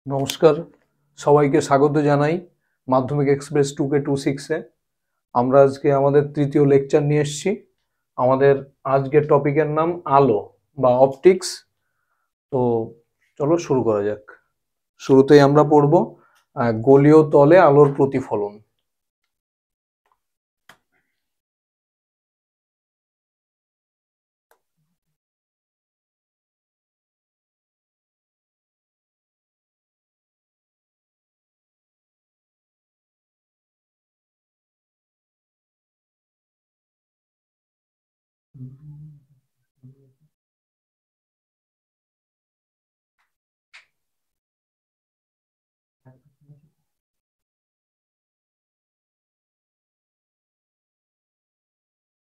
নমস্কার, সবাইকে স্বাগত জানাই মাধ্যমিক এক্সপ্রেস 2K26-এ। আমরা আজকে আমাদের তৃতীয় লেকচার নিয়ে এসেছি। আমাদের আজকের টপিকের নাম আলো বা অপটিক্স। তো চলো শুরু করা যাক। শুরুতেই আমরা পড়ব গোলীয় তলে আলোর প্রতিফলন।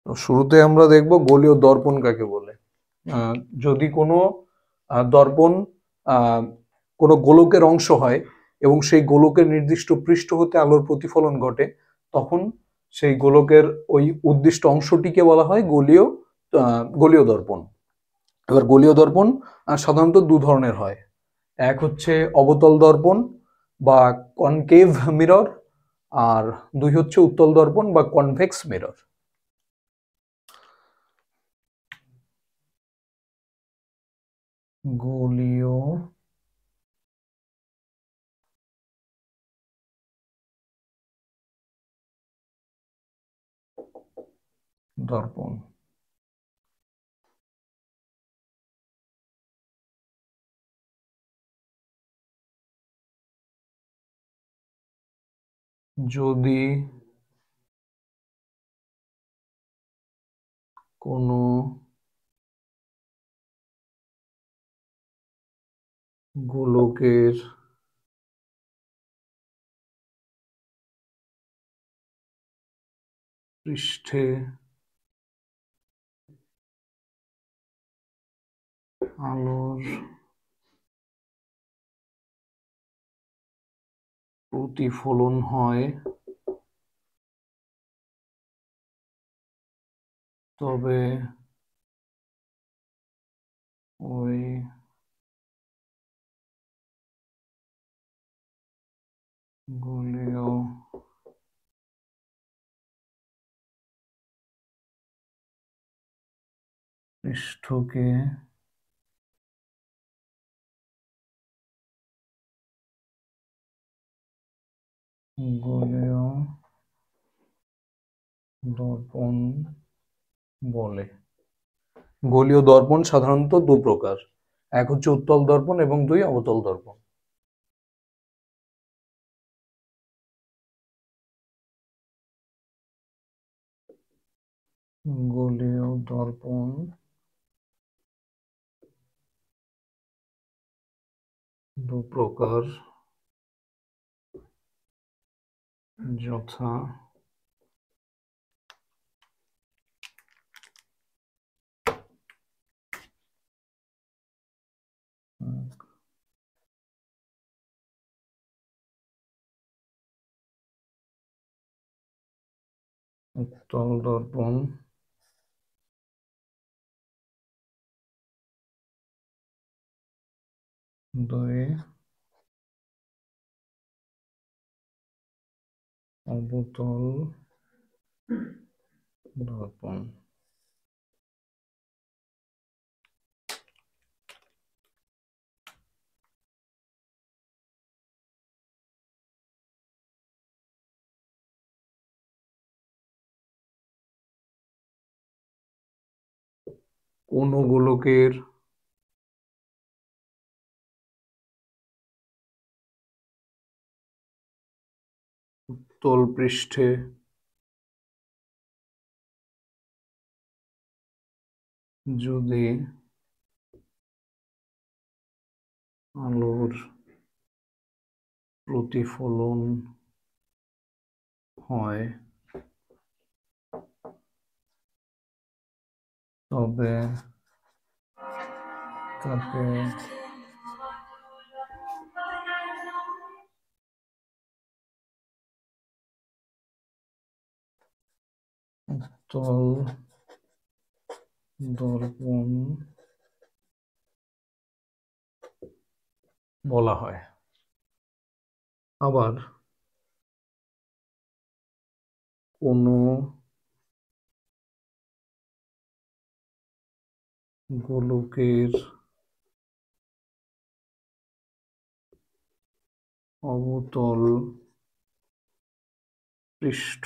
তো শুরুতে আমরা দেখব গোলীয় দর্পণ কাকে বলে। আহ, যদি কোনো দর্পণ আহ, কোনো গোলকের অংশ হয় এবং সেই গোলকের নির্দিষ্ট পৃষ্ঠ হতে আলোর প্রতিফলন ঘটে, তখন সেই গোলকের ওই উদ্দিষ্ট অংশটিকে বলা হয় গোলীয় দর্পণ। এবার গোলীয় দর্পণ সাধারণত দু ধরনের হয়। এক হচ্ছে অবতল দর্পণ বা কনকেভ মিরর, আর দুই হচ্ছে উত্তল দর্পণ বা কনভেক্স মিরর। গোলীয় দর্পণ যদি কোনো গোলকের পৃষ্ঠে আলোর প্রতিফলন হয়, তবে ওই গোলীয় পৃষ্ঠকে গোলীয় দর্পণ বলে। গোলীয় দর্পণ সাধারণত দু প্রকার, এক হচ্ছে উত্তল দর্পণ এবং দুই অবতল দর্পণ। গোলীয় দর্পণ দু প্রকার, যথা উত্তল দর্পণ দুই অবতল দর্পণ। কোন গোলকের উত্তল পৃষ্ঠে যদি আলোর প্রতিফলন হয়, তবে তাকে উত্তল দর্পণ বলা হয়। আবার কোনো গোলকের অবতল পৃষ্ঠ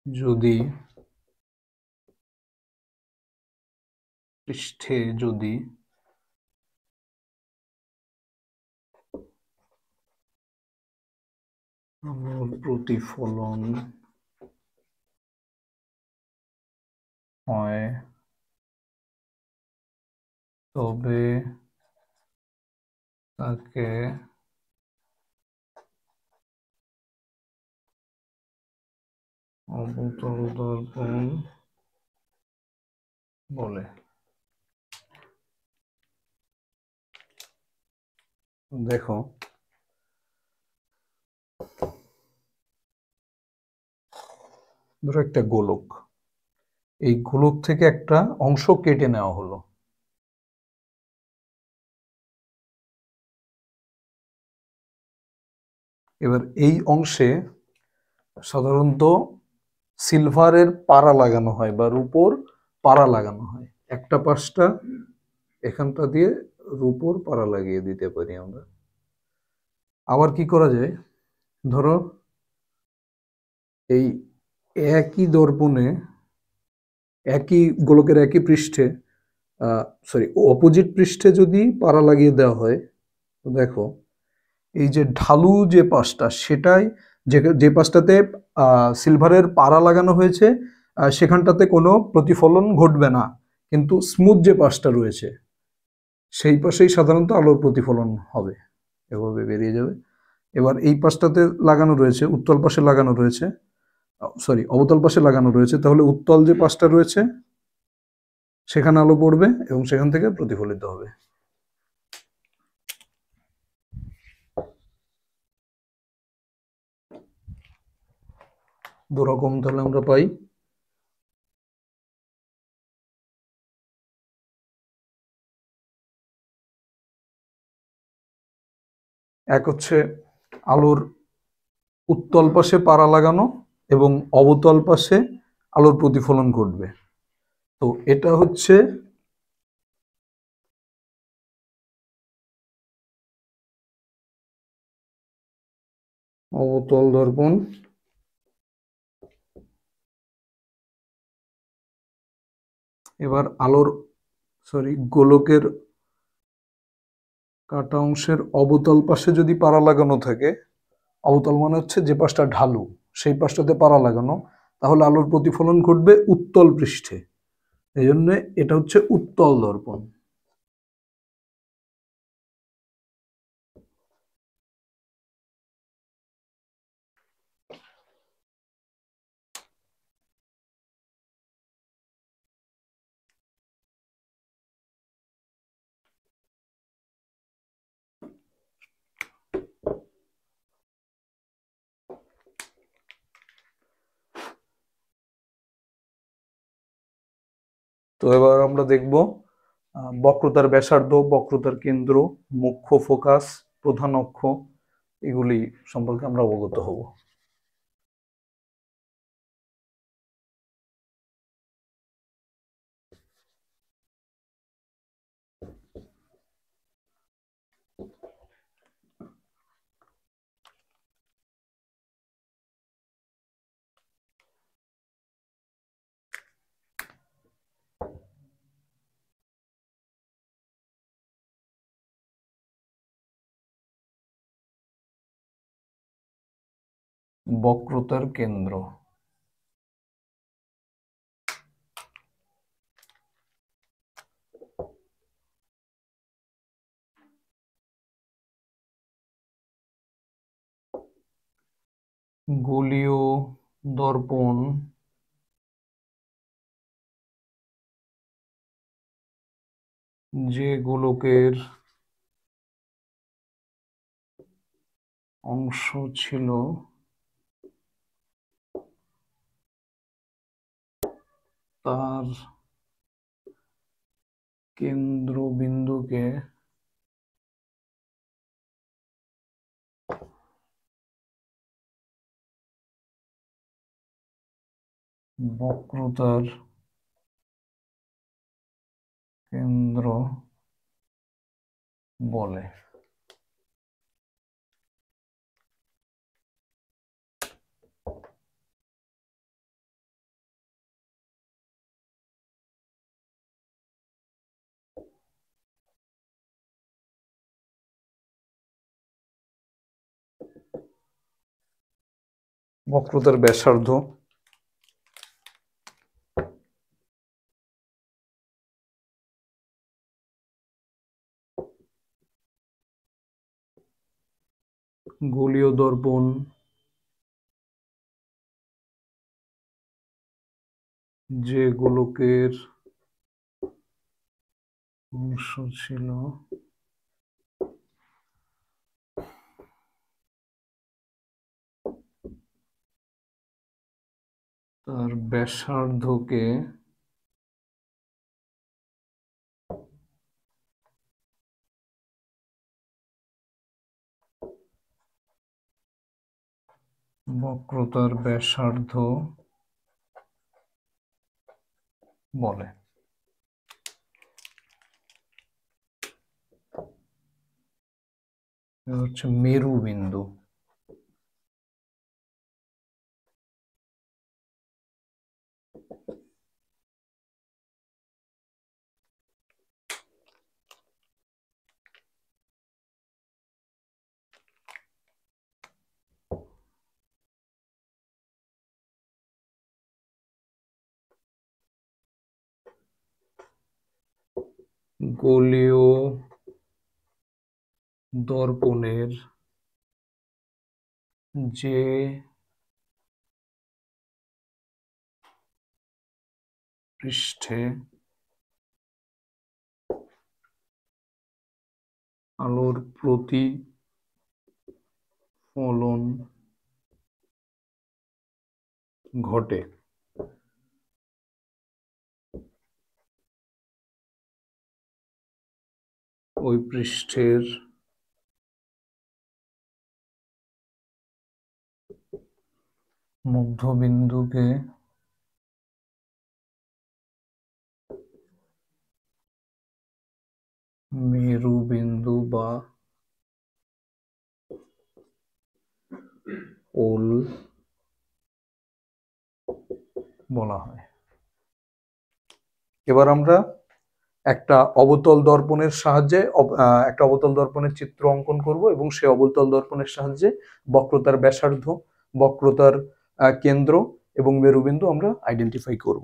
যদি পৃষ্ঠে যদি আলোর প্রতিফলন হয় তবে তাকে অবতল দর্পণ বলে। দেখো, ধরো একটা গোলক, এই গোলক থেকে একটা অংশ কেটে নেওয়া হলো। এবার এই অংশে সাধারণত সিলভারের পাড়া লাগানো হয় বা রূপোর পাড়া লাগানো হয়। একটা পাশটা এখানটা দিয়ে রূপোর পাড়া লাগিয়ে দিতে পারি আমরা। আবার কি করা যায়, ধরো এই একই দর্পণে একই গোলকের একই পৃষ্ঠে সরি অপোজিট পৃষ্ঠে যদি পাড়া লাগিয়ে দেওয়া হয়, তো দেখো এই যে ঢালু যে পাশটা সেটাই, যে পাশটাতে সিলভারের পাড়া লাগানো হয়েছে সেখানটাতে কোনো প্রতিফলন ঘটবে না, কিন্তু স্মুথ যে পাশটা রয়েছে সেই পাশেই সাধারণত আলোর প্রতিফলন হবে, এভাবে বেরিয়ে যাবে। এবার এই পাশটাতে লাগানো রয়েছে, উত্তল পাশে লাগানো রয়েছে, সরি অবতল পাশে লাগানো রয়েছে, তাহলে উত্তল যে পাশটা রয়েছে সেখানে আলো পড়বে এবং সেখান থেকে প্রতিফলিত হবে। দুরকম তাহলে আমরা পাই। এক হচ্ছে আলোর উত্তল পাশে পাড়া লাগানো এবং অবতল পাশে আলোর প্রতিফলন ঘটবে। তো এটা হচ্ছে অবতল দর্পণ। এবার গোলকের কাটা অংশের অবতল পাশে যদি পাড়া লাগানো থাকে, অবতল মানে হচ্ছে যে পাশটা ঢালু, সেই পাশটাতে পাড়া লাগানো, তাহলে আলোর প্রতিফলন ঘটবে উত্তল পৃষ্ঠে। এই জন্য এটা হচ্ছে উত্তল দর্পণ। তো এবার আমরা দেখব বক্রতার ব্যাসার্ধ, বক্রতার কেন্দ্র, মুখ্য ফোকাস, প্রধান অক্ষ, এগুলি সম্পর্কে আমরা অবগত হব। বক্রতার কেন্দ্র, গোলীয় দর্পণ যে গোলকের অংশ ছিল তার কেন্দ্রবিন্দুকে বক্রতার কেন্দ্র বলে। বক্রতার ব্যাসার্ধ গোলীয় দর্পণ যে গোলকের অংশ ছিল তার ব্যাসার্ধকে বক্রতার ব্যাসার্ধ বলে। হচ্ছে মেরু বিন্দু। গোলীয় দর্পণের যে পৃষ্ঠে আলোর প্রতিফলন ঘটে ওই পৃষ্ঠের মধ্যবিন্দুকে মেরু বিন্দু বা পোল বলা হয়। এবার আমরা একটা অবতল দর্পণের সাহায্যে একটা অবতল দর্পণের চিত্র অঙ্কন করব এবং সেই অবতল দর্পণের সাহায্যে বক্রতার ব্যাসার্ধ, বক্রতার কেন্দ্র এবং মেরুবিন্দু আমরা আইডেন্টিফাই করব।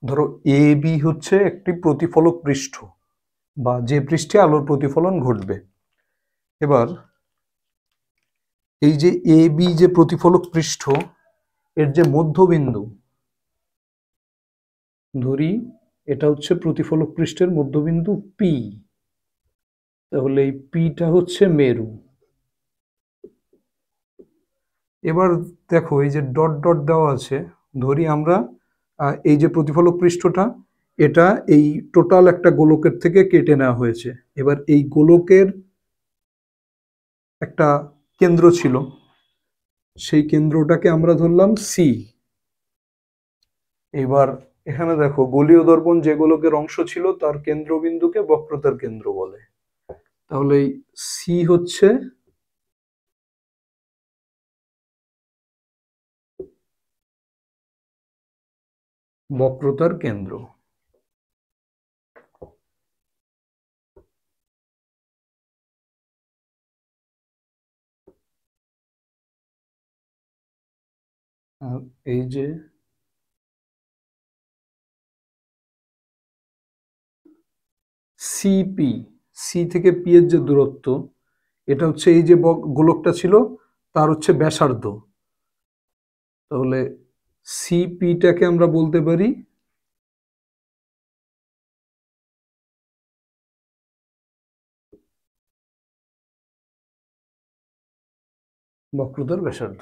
ধরো এ বি হচ্ছে একটি প্রতিফলক পৃষ্ঠ বা যে পৃষ্ঠে আলোর প্রতিফলন ঘটবে। এবার এই যে এ বি যে প্রতিফলক পৃষ্ঠ, এর যে মধ্যবিন্দু, ধরি এটা হচ্ছে প্রতিফলক পৃষ্ঠের মধ্যবিন্দু পি, তাহলে এই পিটা হচ্ছে মেরু। এবার দেখো এই যে ডট ডট দেওয়া আছে, ধরি আমরা এই যে প্রতিফলক পৃষ্ঠটা, এটা এই টোটাল একটা গোলকের থেকে কেটে নেওয়া হয়েছে। এবার এই গোলকের একটা কেন্দ্র ছিল, সেই কেন্দ্রটাকে আমরা ধরলাম সি। এবার এখানে দেখো গোলীয় দর্পণ যে গোলকের অংশ ছিল তার কেন্দ্রবিন্দুকে বক্রতার কেন্দ্র বলে। তাহলে এই সি হচ্ছে বক্রতার কেন্দ্র। আর এই যে সিপি, সি থেকে পি এর যে দূরত্ব, এটা হচ্ছে এই যে গোলকটা ছিল তার হচ্ছে ব্যাসার্ধ। তাহলে সিপিটাকে আমরা বলতে পারি বক্রতার ব্যাসার্ধ।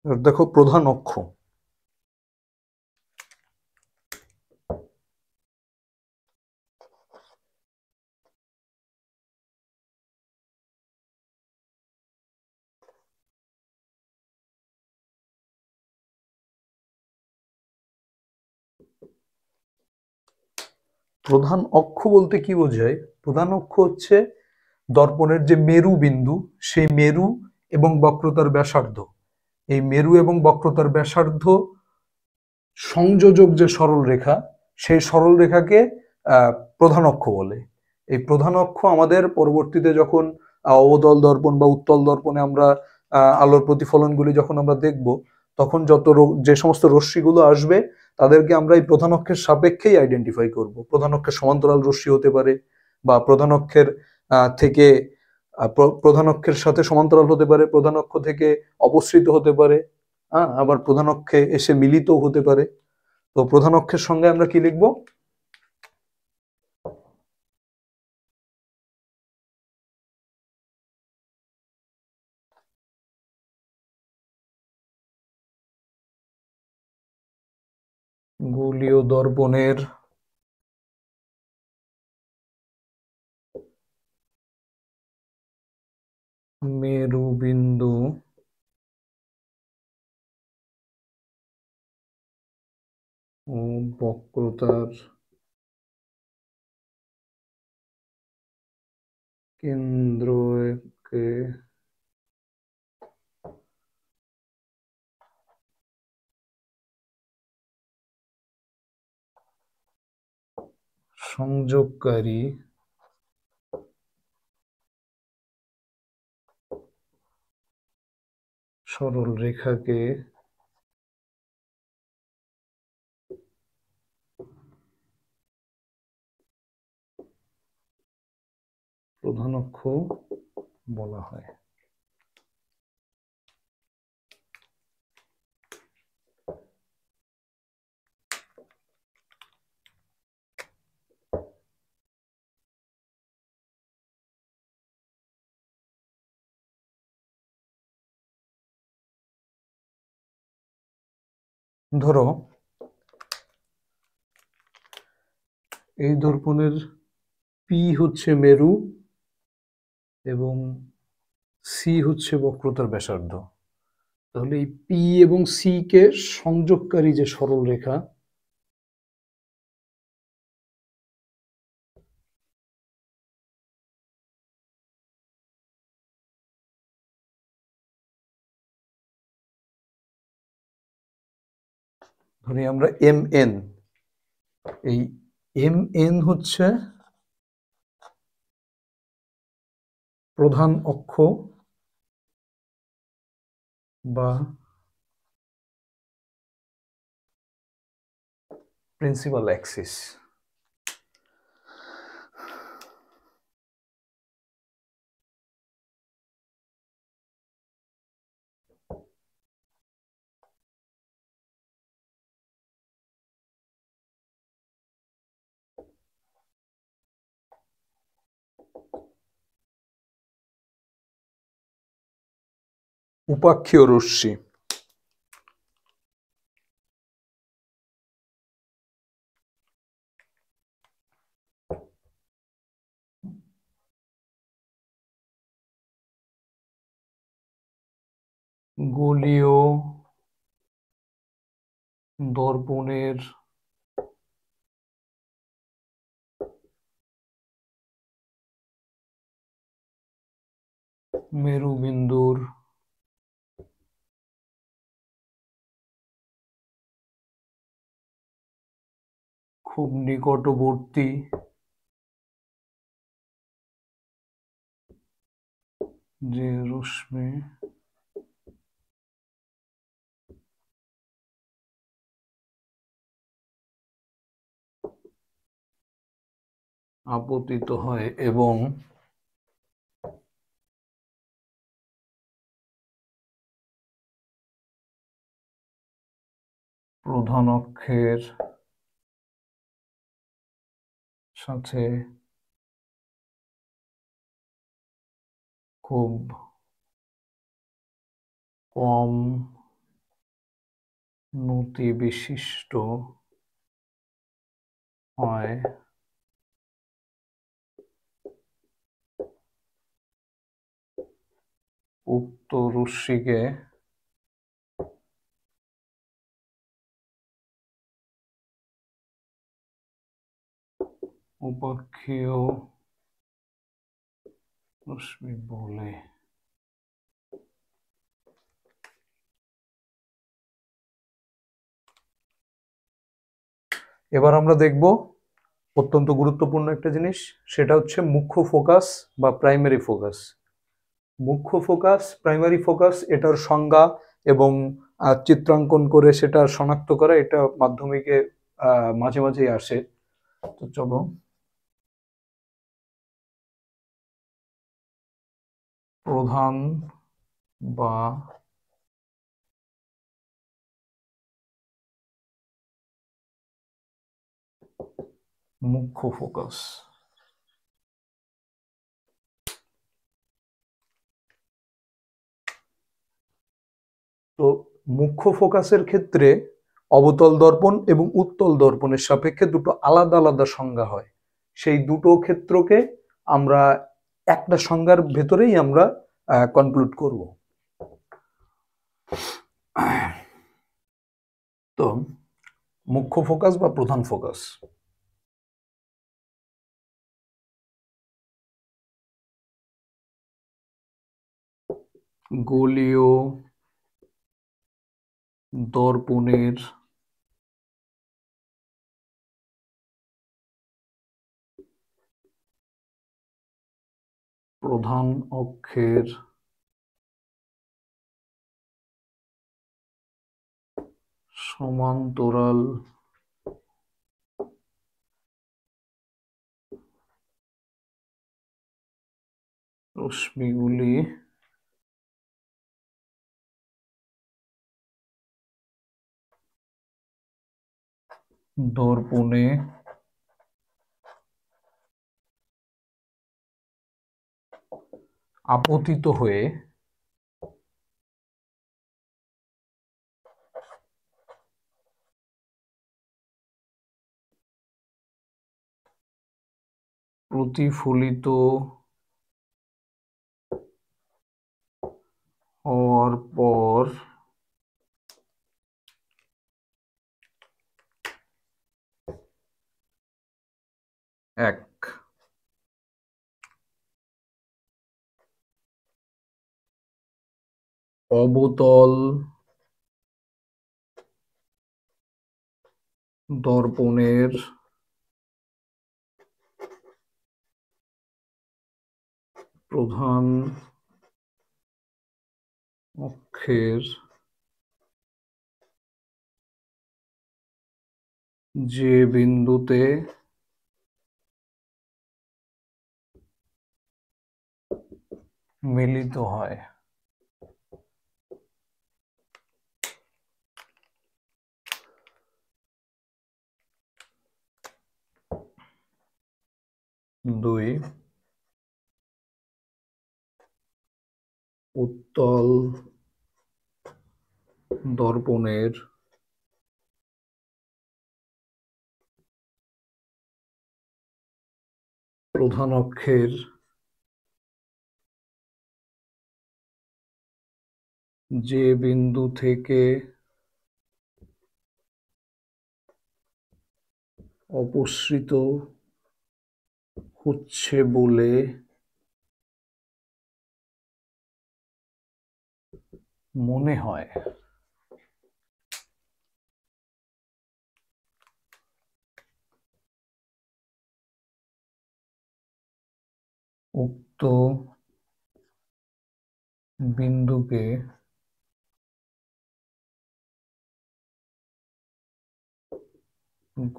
আর দেখো প্রধান অক্ষ, প্রধান অক্ষ বলতে কি বোঝায়? প্রধান অক্ষ হচ্ছে দর্পণের যে মেরু বিন্দু, সেই মেরু এবং বক্রতার ব্যাসার্ধ, এই মেরু এবং বক্রতার ব্যাসার্ধ সংযোজক যে সরল রেখা, সেই সরল রেখাকে প্রধান অক্ষ বলে। এই প্রধান অক্ষ আমাদের পরবর্তীতে যখন অবতল দর্পণ বা উত্তল দর্পণে আমরা আলোর প্রতিফলনগুলি যখন আমরা দেখব, তখন যে সমস্ত রশ্মিগুলো আসবে তাদেরকে আমরা এই প্রধান অক্ষের সাপেক্ষেই আইডেন্টিফাই করব। প্রধান অক্ষের সমান্তরাল রশ্মি হতে পারে, বা প্রধান অক্ষের থেকে প্রধান অক্ষের সাথে সমান্তরাল হতে পারে, প্রধান অক্ষ থেকে অপসৃত হতে পারে, আবার প্রধান অক্ষে এসে মিলিত হতে পারে। তো প্রধান অক্ষের সঙ্গে আমরা কি লিখব? গোলীয় দর্পণের মেরুবিন্দু ও বক্রতার কেন্দ্রকে সংযোগকারী সরল রেখাকে প্রধান অক্ষ বলা হয়। ধরো এই দর্পণের পি হচ্ছে মেরু এবং সি হচ্ছে বক্রতার ব্যাসার্ধ। তাহলে এই পি এবং সি কে সংযোগকারী যে সরল রেখা, ধরি আমরা এম এন, এই এম এন হচ্ছে প্রধান অক্ষ বা প্রিন্সিপাল অ্যাক্সিস। উপাক্ষীয় রশ্মি, গোলীয় দর্পণের মেরুবিন্দুর খুব নিকটবর্তী যে রশ্মি আপতিত হয় এবং প্রধান অক্ষের সাথে খুব কম নতি বিশিষ্ট হয় উক্ত রশ্মিকে উপাক্ষীয় রশ্মি বলে। এবার আমরা দেখব অত্যন্ত গুরুত্বপূর্ণ একটা জিনিস, সেটা হচ্ছে মুখ্য ফোকাস বা প্রাইমারি ফোকাস। মুখ্য ফোকাস, প্রাইমারি ফোকাস, এটার সংজ্ঞা এবং চিত্রাঙ্কন করে সেটা শনাক্ত করা, এটা মাধ্যমিকে মাঝে মাঝেই আসে। তো চলো, প্রধান বা মুখ্য ফোকাস। তো মুখ্য ফোকাসের ক্ষেত্রে অবতল দর্পণ এবং উত্তল দর্পণের সাপেক্ষে দুটো আলাদা আলাদা সংজ্ঞা হয়। সেই দুটো ক্ষেত্রকে আমরা একটা সংজ্ঞার ভেতরেই আমরা কনক্লুড করব। তো মুখ্য ফোকাস বা প্রধান ফোকাস, গোলীয় দর্পণের প্রধান অক্ষের সমান্তরাল রশ্মিগুলি দর্পণে আপতিত হয়ে প্রতিফলিত হওয়ার পর এক অবতল দর্পণের প্রধান অক্ষের যে বিন্দুতে মিলিত হয় দুই উত্তল দর্পণের প্রধান অক্ষের যে বিন্দু থেকে অপসৃত হচ্ছে বলে মনে হয়। উক্ত বিন্দুকে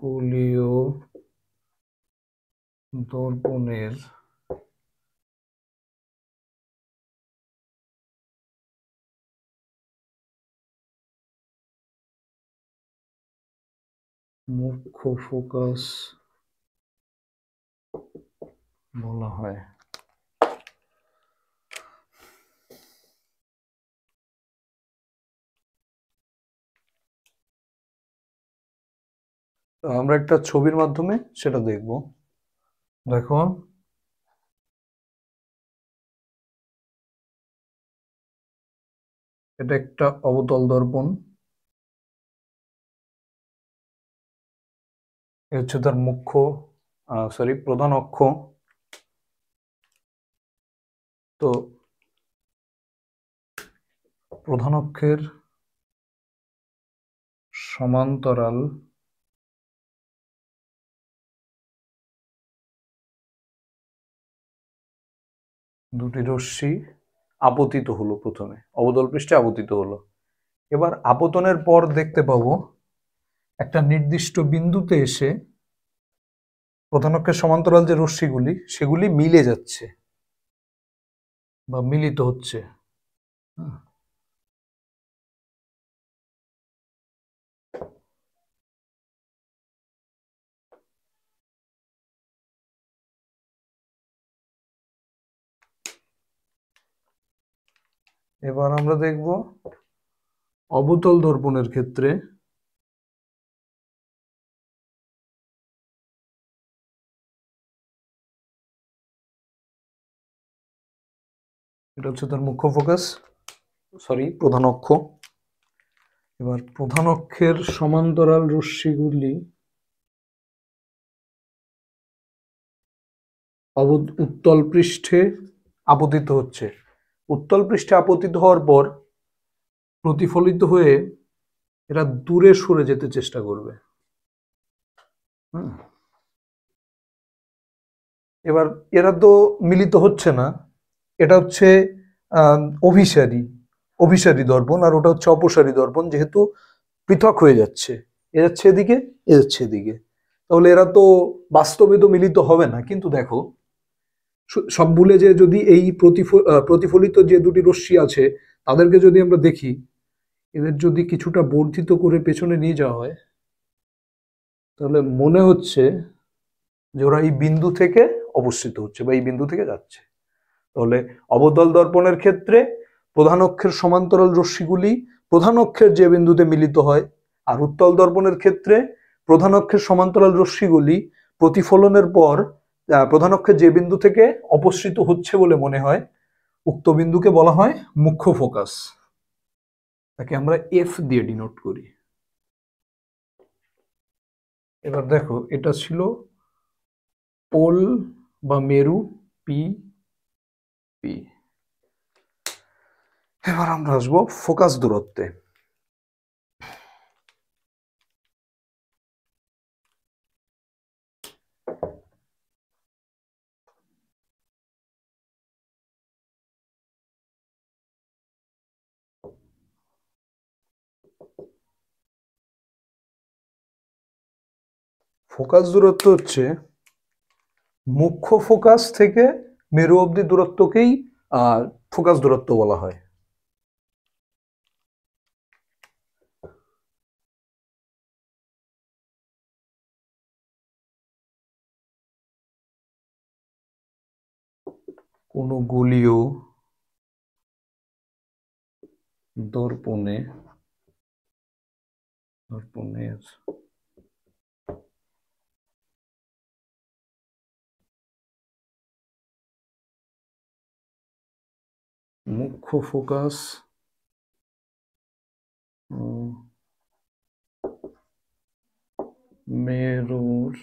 গোলীয় দর্পণের মুখ্য ফোকাস বলা হয়। তো আমরা একটা ছবির মাধ্যমে সেটা দেখব। দেখো, এটা একটা অবতল দর্পণ, এ হচ্ছে তার মুখ্য প্রধান অক্ষ। তো প্রধান অক্ষের সমান্তরাল দুটি রশ্মি আপতিত হলো, প্রথমে অবতল পৃষ্ঠে আপতিত হলো। এবার আপতনের পর দেখতে পাবো একটা নির্দিষ্ট বিন্দুতে এসে প্রধান অক্ষের সমান্তরাল যে রশ্মিগুলি সেগুলি মিলে যাচ্ছে বা মিলিত হচ্ছে। এবার আমরা দেখব অবতল দর্পণের ক্ষেত্রে এটা হচ্ছে তার মুখ্য ফোকাস, প্রধান অক্ষ। এবার প্রধান অক্ষের সমান্তরাল রশ্মিগুলি উত্তল পৃষ্ঠে আপতিত হচ্ছে। উত্তল পৃষ্ঠে আপতিত হওয়ার পর প্রতিফলিত হয়ে এরা দূরে সরে যেতে চেষ্টা করবে। এবার এরা তো মিলিত হচ্ছে না, এটা হচ্ছে অভিসারী অভিসারী দর্পণ, আর ওটা হচ্ছে অপসারী দর্পণ। যেহেতু পৃথক হয়ে যাচ্ছে, এ যাচ্ছে এদিকে, এ যাচ্ছে এদিকে, তাহলে এরা তো বাস্তবে তো মিলিত হবে না। কিন্তু দেখো, সব ভুলে যে যদি এই প্রতিফলিত যে দুটি রশ্মি আছে তাদেরকে যদি আমরা দেখি, এদের যদি কিছুটা বর্ধিত করে পেছনে নিয়ে যাওয়া হয়, তাহলে মনে হচ্ছে যে ওরা এই বিন্দু থেকে অবস্থিত হচ্ছে বা এই বিন্দু থেকে যাচ্ছে। তাহলে অবতল দর্পণের ক্ষেত্রে প্রধান অক্ষের সমান্তরাল রশ্মিগুলি প্রধান অক্ষের যে বিন্দুতে মিলিত হয়, আর উত্তল দর্পণের ক্ষেত্রে প্রধান অক্ষের সমান্তরাল রশ্মিগুলি প্রতিফলনের পর প্রধান অক্ষের যে বিন্দু থেকে অপসৃত হচ্ছে বলে মনে হয়, উক্ত বিন্দুকে বলা হয় মুখ্য ফোকাস। তাকে আমরা এফ দিয়ে ডিনোট করি। এবার দেখো, এটা ছিল পোল বা মেরু পি পি। এবার আমরা আসবো ফোকাস দূরত্বে। ফোকাস দূরত্ব হচ্ছে মুখ্য ফোকাস থেকে মেরু অবধি দূরত্বকেই ফোকাস দূরত্ব বলা হয়। কোন গোলীয় দর্পণের মুখ্য ফোকাস মেরুর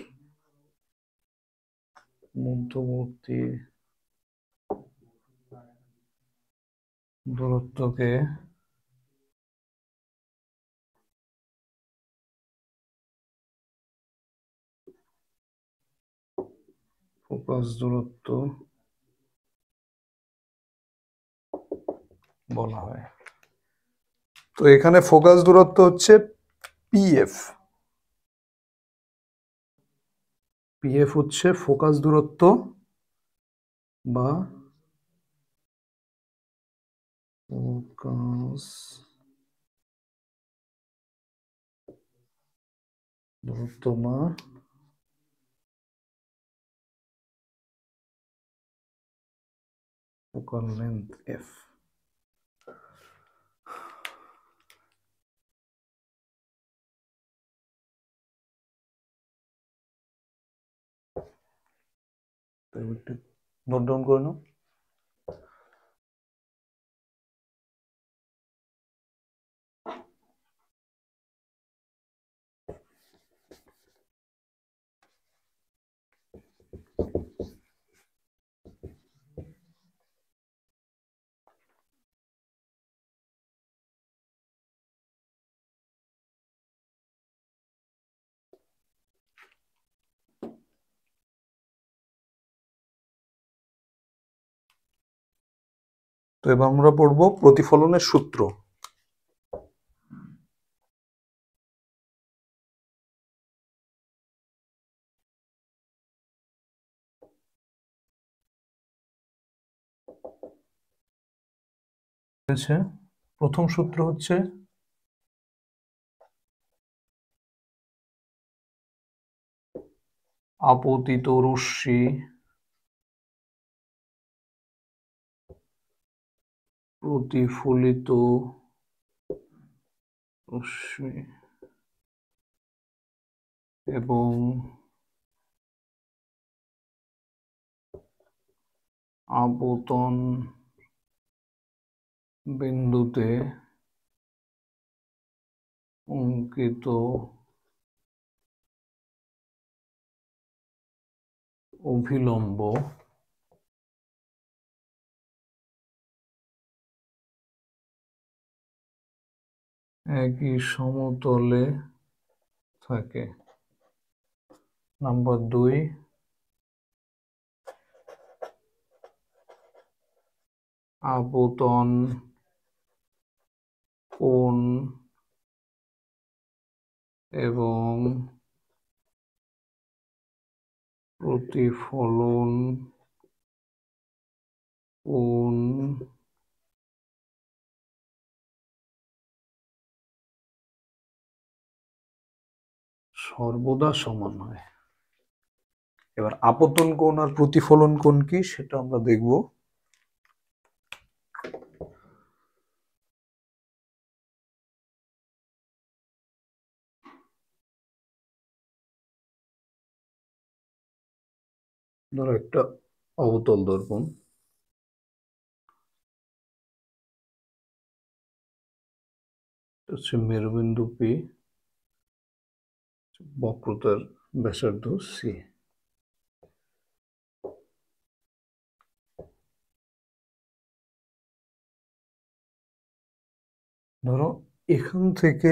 মধ্যবর্তী দূরত্বকে ফোকাস দূরত্ব বলা হয়। তো এখানে ফোকাস দূরত্ব হচ্ছে পিএফ। পিএফ হচ্ছে ফোকাস দূরত্ব বা ফোকাস দূরত্ব বা focal length F. Note down করে নাও। তো এবার আমরা পড়বো প্রতিফলনের সূত্র। প্রথম সূত্র হচ্ছে আপতিত রশ্মি প্রতিফলিত রশ্মি এবং আপতন বিন্দুতে অঙ্কিত অভিলম্ব একই সমতলে থাকে। নাম্বার 2, আপতন কোণ এবং প্রতিফলন কোণ সর্বদা সমান হয়। এবার আপতন কোণ আর প্রতিফলন কোণ কি সেটা আমরা দেখব। ধরো একটা অবতল দর্পণ, হচ্ছে মেরুবিন্দু পি, বক্রতার ব্যাসার্ধ সি। ধরো এখান থেকে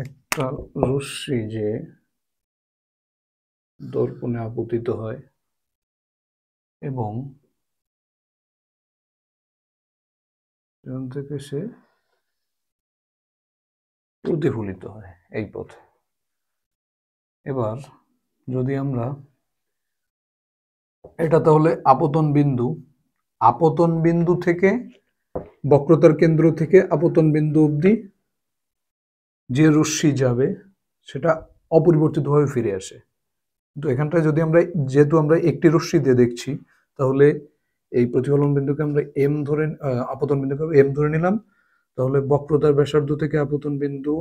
একটা রশ্মি যে দর্পণে আপতিত হয় এবং এখান থেকে সে প্রতিফলিত হয় এই পথে। এবার যদি আমরা এটা তাহলে আপতন বিন্দু, আপতন বিন্দু থেকে বক্রতার কেন্দ্র থেকে আপতন বিন্দু অবধি যে রশ্মি যাবে সেটা অপরিবর্তিতভাবে ফিরে আসে। কিন্তু এখানটায় যদি আমরা, যেহেতু আমরা একটি রশ্মি দিয়ে দেখছি, তাহলে এই প্রতিফলন বিন্দুকে আমরা এম ধরে, আপতন বিন্দুকে এম ধরে নিলাম। তাহলে বক্রতার ব্যাসার্ধ থেকে আপতন বিন্দু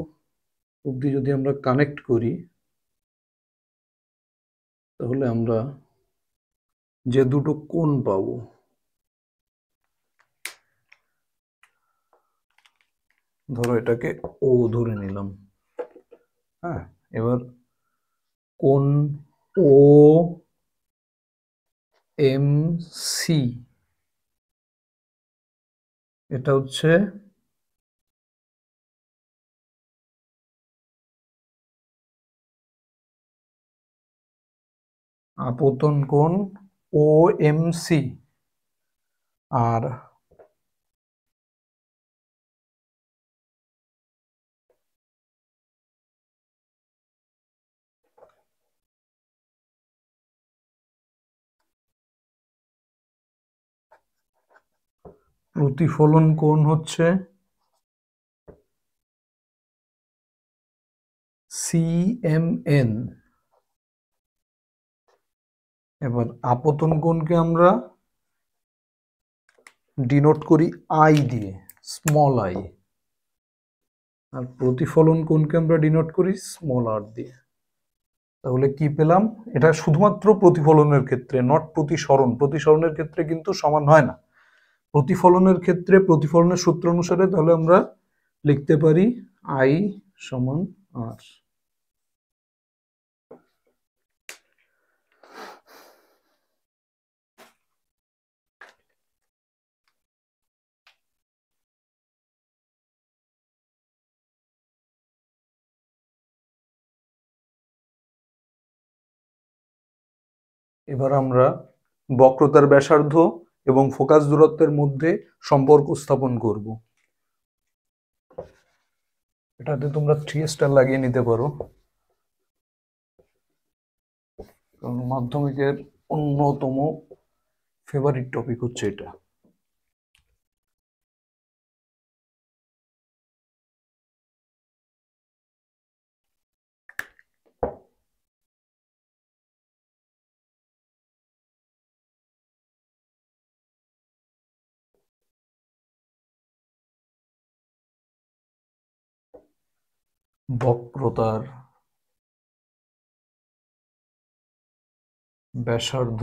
অবধি যদি আমরা কানেক্ট করি, তাহলে আমরা যে দুটো কোণ পাবো, ধরো এটাকে ও ধরে নিলাম। হ্যাঁ, এবার কোণ ও এম সি, এটা হচ্ছে আপতন কোণ ও এম সি। আর প্রতিফলন কোণ হচ্ছে CMN। এবার আপতন কোণকে আমরা ডিনোট করি আই দিয়ে, স্মল আই। আর প্রতিফলন কোণকে আমরা ডিনোট করি স্মল আর দিয়ে। তাহলে কি পেলাম? এটা শুধুমাত্র প্রতিফলনের ক্ষেত্রে, নট প্রতিসরণ। প্রতিসরণের ক্ষেত্রে কিন্তু সমান হয় না। প্রতিফলনের ক্ষেত্রে প্রতিফলনের সূত্র অনুসারে তাহলে আমরা লিখতে পারি আই সমান আর। এবার আমরা বক্রতার ব্যাসার্ধ এবং ফোকাস দূরত্বের মধ্যে সম্পর্ক স্থাপন করব। এটাতে তোমরা 3 স্টার লাগিয়ে নিতে পারো, কারণ মাধ্যমিকের অন্যতম ফেভারিট টপিক হচ্ছে এটা। বক্রতার ব্যাসার্ধ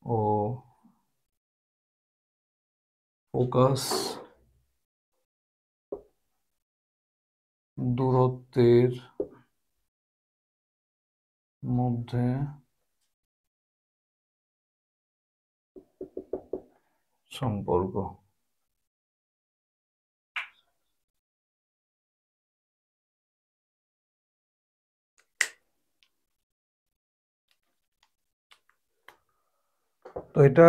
ও ফোকাস দূরত্বের মধ্যে সম্পর্ক। তো এটা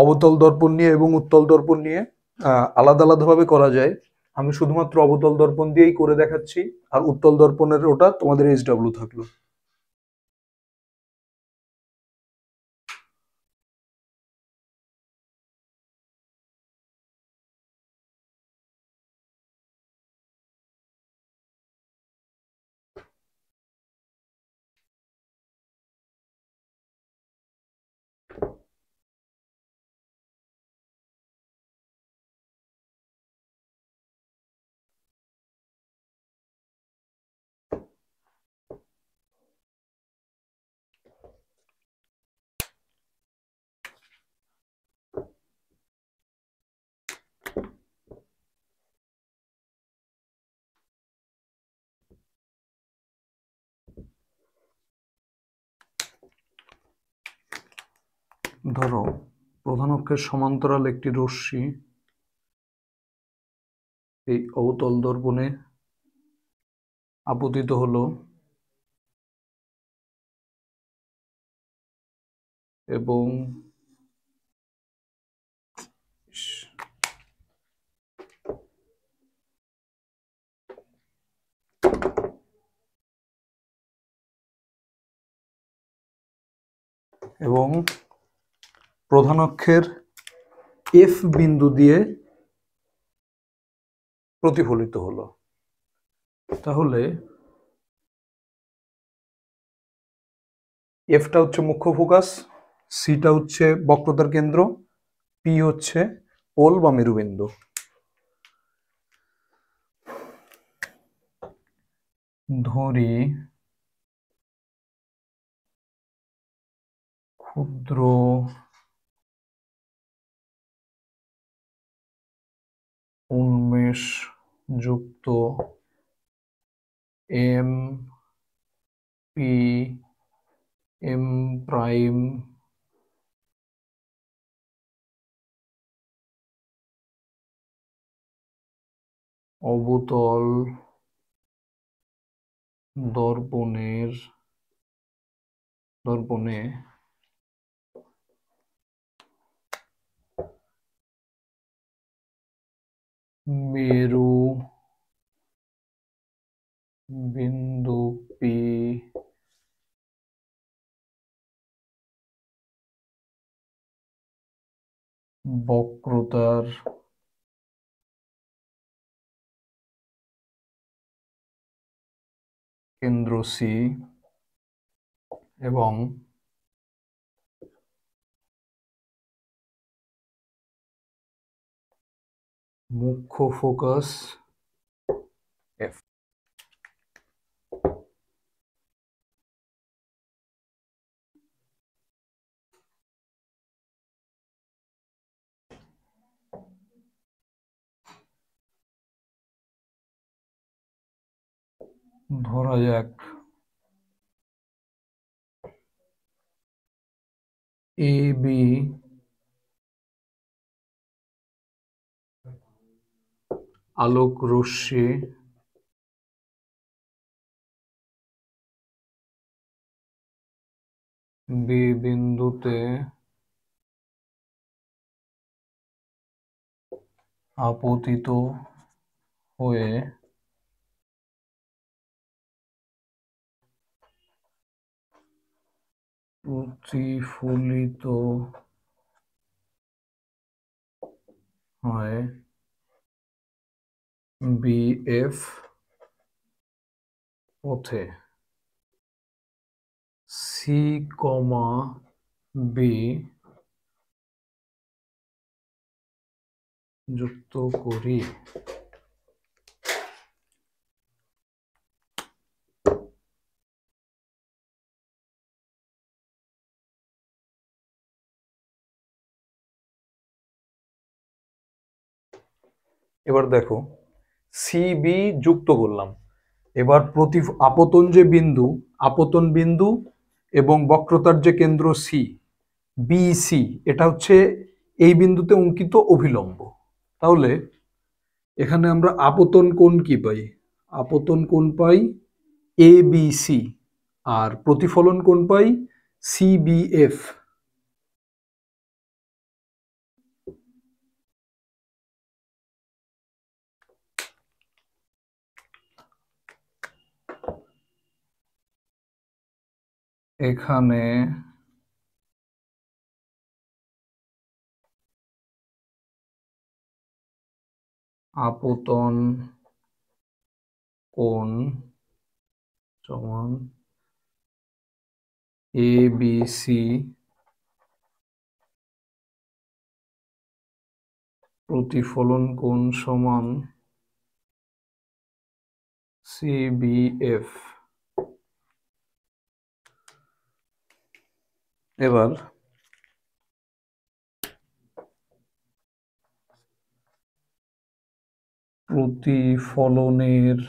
অবতল দর্পণ নিয়ে এবং উত্তল দর্পণ নিয়ে আলাদা আলাদাভাবে করা যায়। আমি শুধুমাত্র অবতল দর্পণ দিয়েই করে দেখাচ্ছি, আর উত্তল দর্পণের ওটা তোমাদের SW থাকলো। ধরো প্রধান অক্ষের সমান্তরাল একটি রশ্মি এই অবতল দর্পণে আপতিত হলো এবং এবং প্রধান অক্ষের F বিন্দু দিয়ে প্রতিফলিত হলো। তাহলে এফটা হচ্ছে মুখ্য ফোকাস, সিটা হচ্ছে বক্রতার কেন্দ্র, পি হচ্ছে পোল বা মেরুবিন্দু। ধরি ক্ষুদ্র উন্মেষ যুক্ত এম পি এম প্রাইম অবতল দর্পণে মেরু বিন্দু পি বক্রতার কেন্দ্র সি এবং মুখ্য ফোকাস এফ। ধরা যাক A B Alok Rashmi B বিন্দুতে আপতিত হয়ে প্রতিফলিত হয় বিএফ পথে সি কমা বি যুক্ত করি। এবার দেখো সি বি যুক্ত করলাম। এবার আপতন বিন্দু এবং বক্রতার যে কেন্দ্র সি বি সি, এটা হচ্ছে এই বিন্দুতে অঙ্কিত অভিলম্ব। তাহলে এখানে আমরা আপতন কোণ কি পাই? আপতন কোণ পাই এ বি সি, আর প্রতিফলন কোণ পাই সি বি এফ। এখানে আপতন কোণ সমান এ বি সি, প্রতিফলন কোণ সমান সি বি এফ। এবার প্রতিফলনের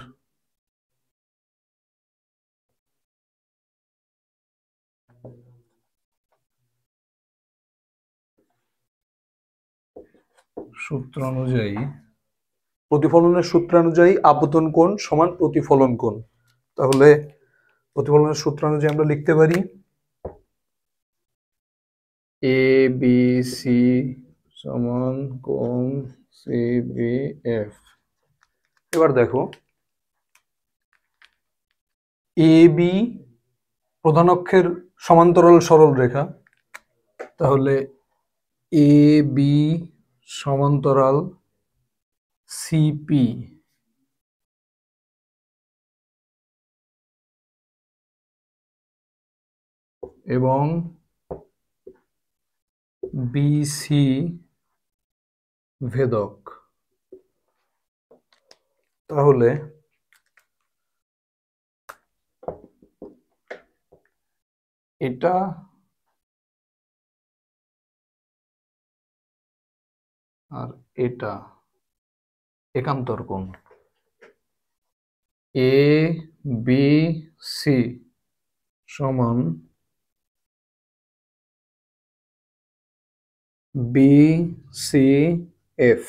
সূত্রানুযায়ী আপতন কোণ সমান প্রতিফলন কোণ। তাহলে প্রতিফলনের সূত্রানুযায়ী আমরা লিখতে পারি এ বি সি সমান কোণ সি বি এফ। এবার দেখো এ বি প্রধান অক্ষের সমান্তরাল সরল রেখা, তাহলে এ বি সমান্তরাল সিপি এবং বিসি ভেদক। তাহলে এটা আর এটা একান্তর কোণ। এ বি সি সমান বি সি এফ।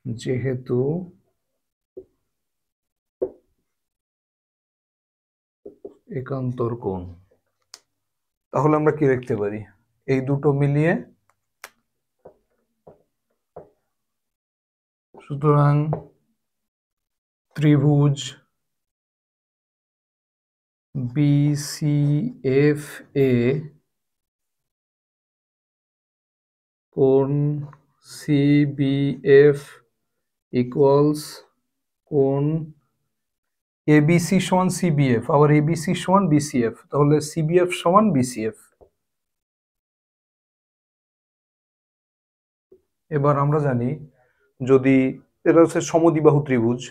যেহেতু একান্তর কোণ, তাহলে আমরা কি লিখতে পারি? এই দুটো মিলিয়ে, সুতরাং ত্রিভুজ BCFA কোণ CBF ইকুয়ালস কোণ ABC সমান CBF, আবার ABC সমান BCF, তাহলে CBF সমান BCF। এবার আমরা জানি যদি এটা হচ্ছে সমদ্বিবাহু ত্রিভুজ,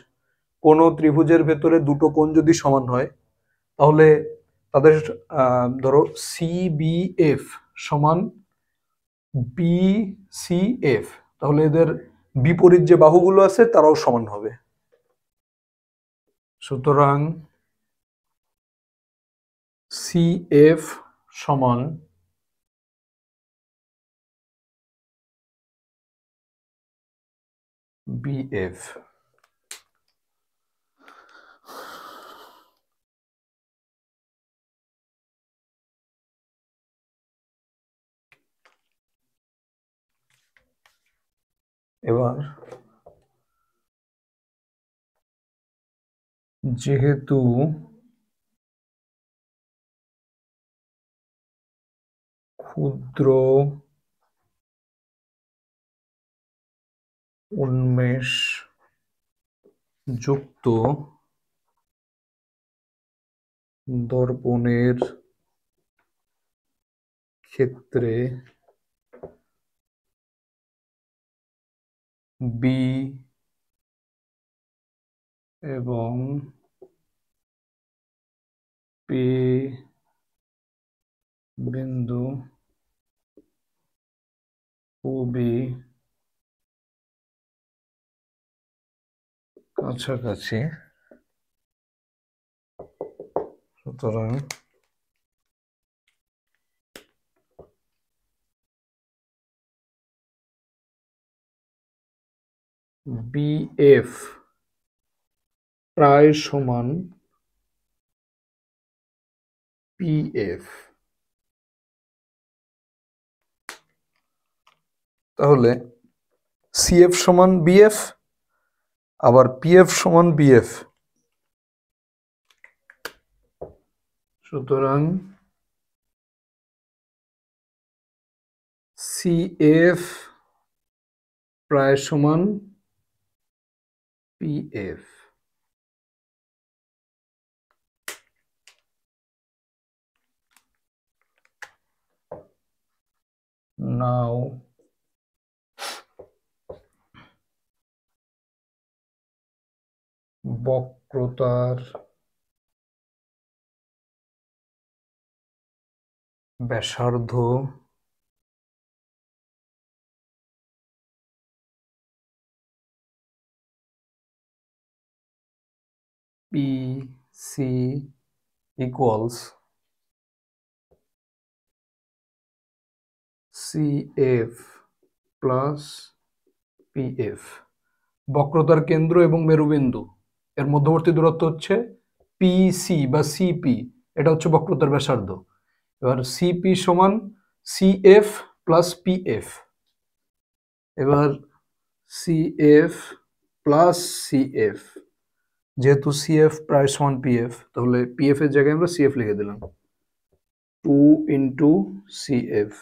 কোনো ত্রিভুজের ভেতরে দুটো কোণ যদি সমান হয় তাহলে তাদের ধরো CBF সমান BCF, তাহলে এদের বিপরীত যে বাহুগুলো আছে তারাও সমান হবে। সুতরাং CF সমান BF। এবার যেহেতু ক্ষুদ্র উন্মেষ যুক্ত দর্পণের ক্ষেত্রে B এবং P বিন্দু খুবই কাছাকাছি, সুতরাং BF প্রায় সমান PF। তাহলে CF সমান BF, আবার PF সমান BF, সুতরাং CF প্রায় সমান PF। Now বক্রতার ব্যাসার্ধ PC equals CF plus PF। বক্রতার কেন্দ্র এবং মেরুবিন্দু এর মধ্যবর্তী দূরত্ব হচ্ছে PC বা CP, এটা হচ্ছে বক্রতার ব্যাসার্ধ। এবার CP সমান CF প্লাস PF। এবার CF প্লাস CF, যেহেতু CF প্রায় সমান PF, তাহলে PF এর জায়গায় আমরা CF লিখে দিলাম, 2 ইন্টু CF।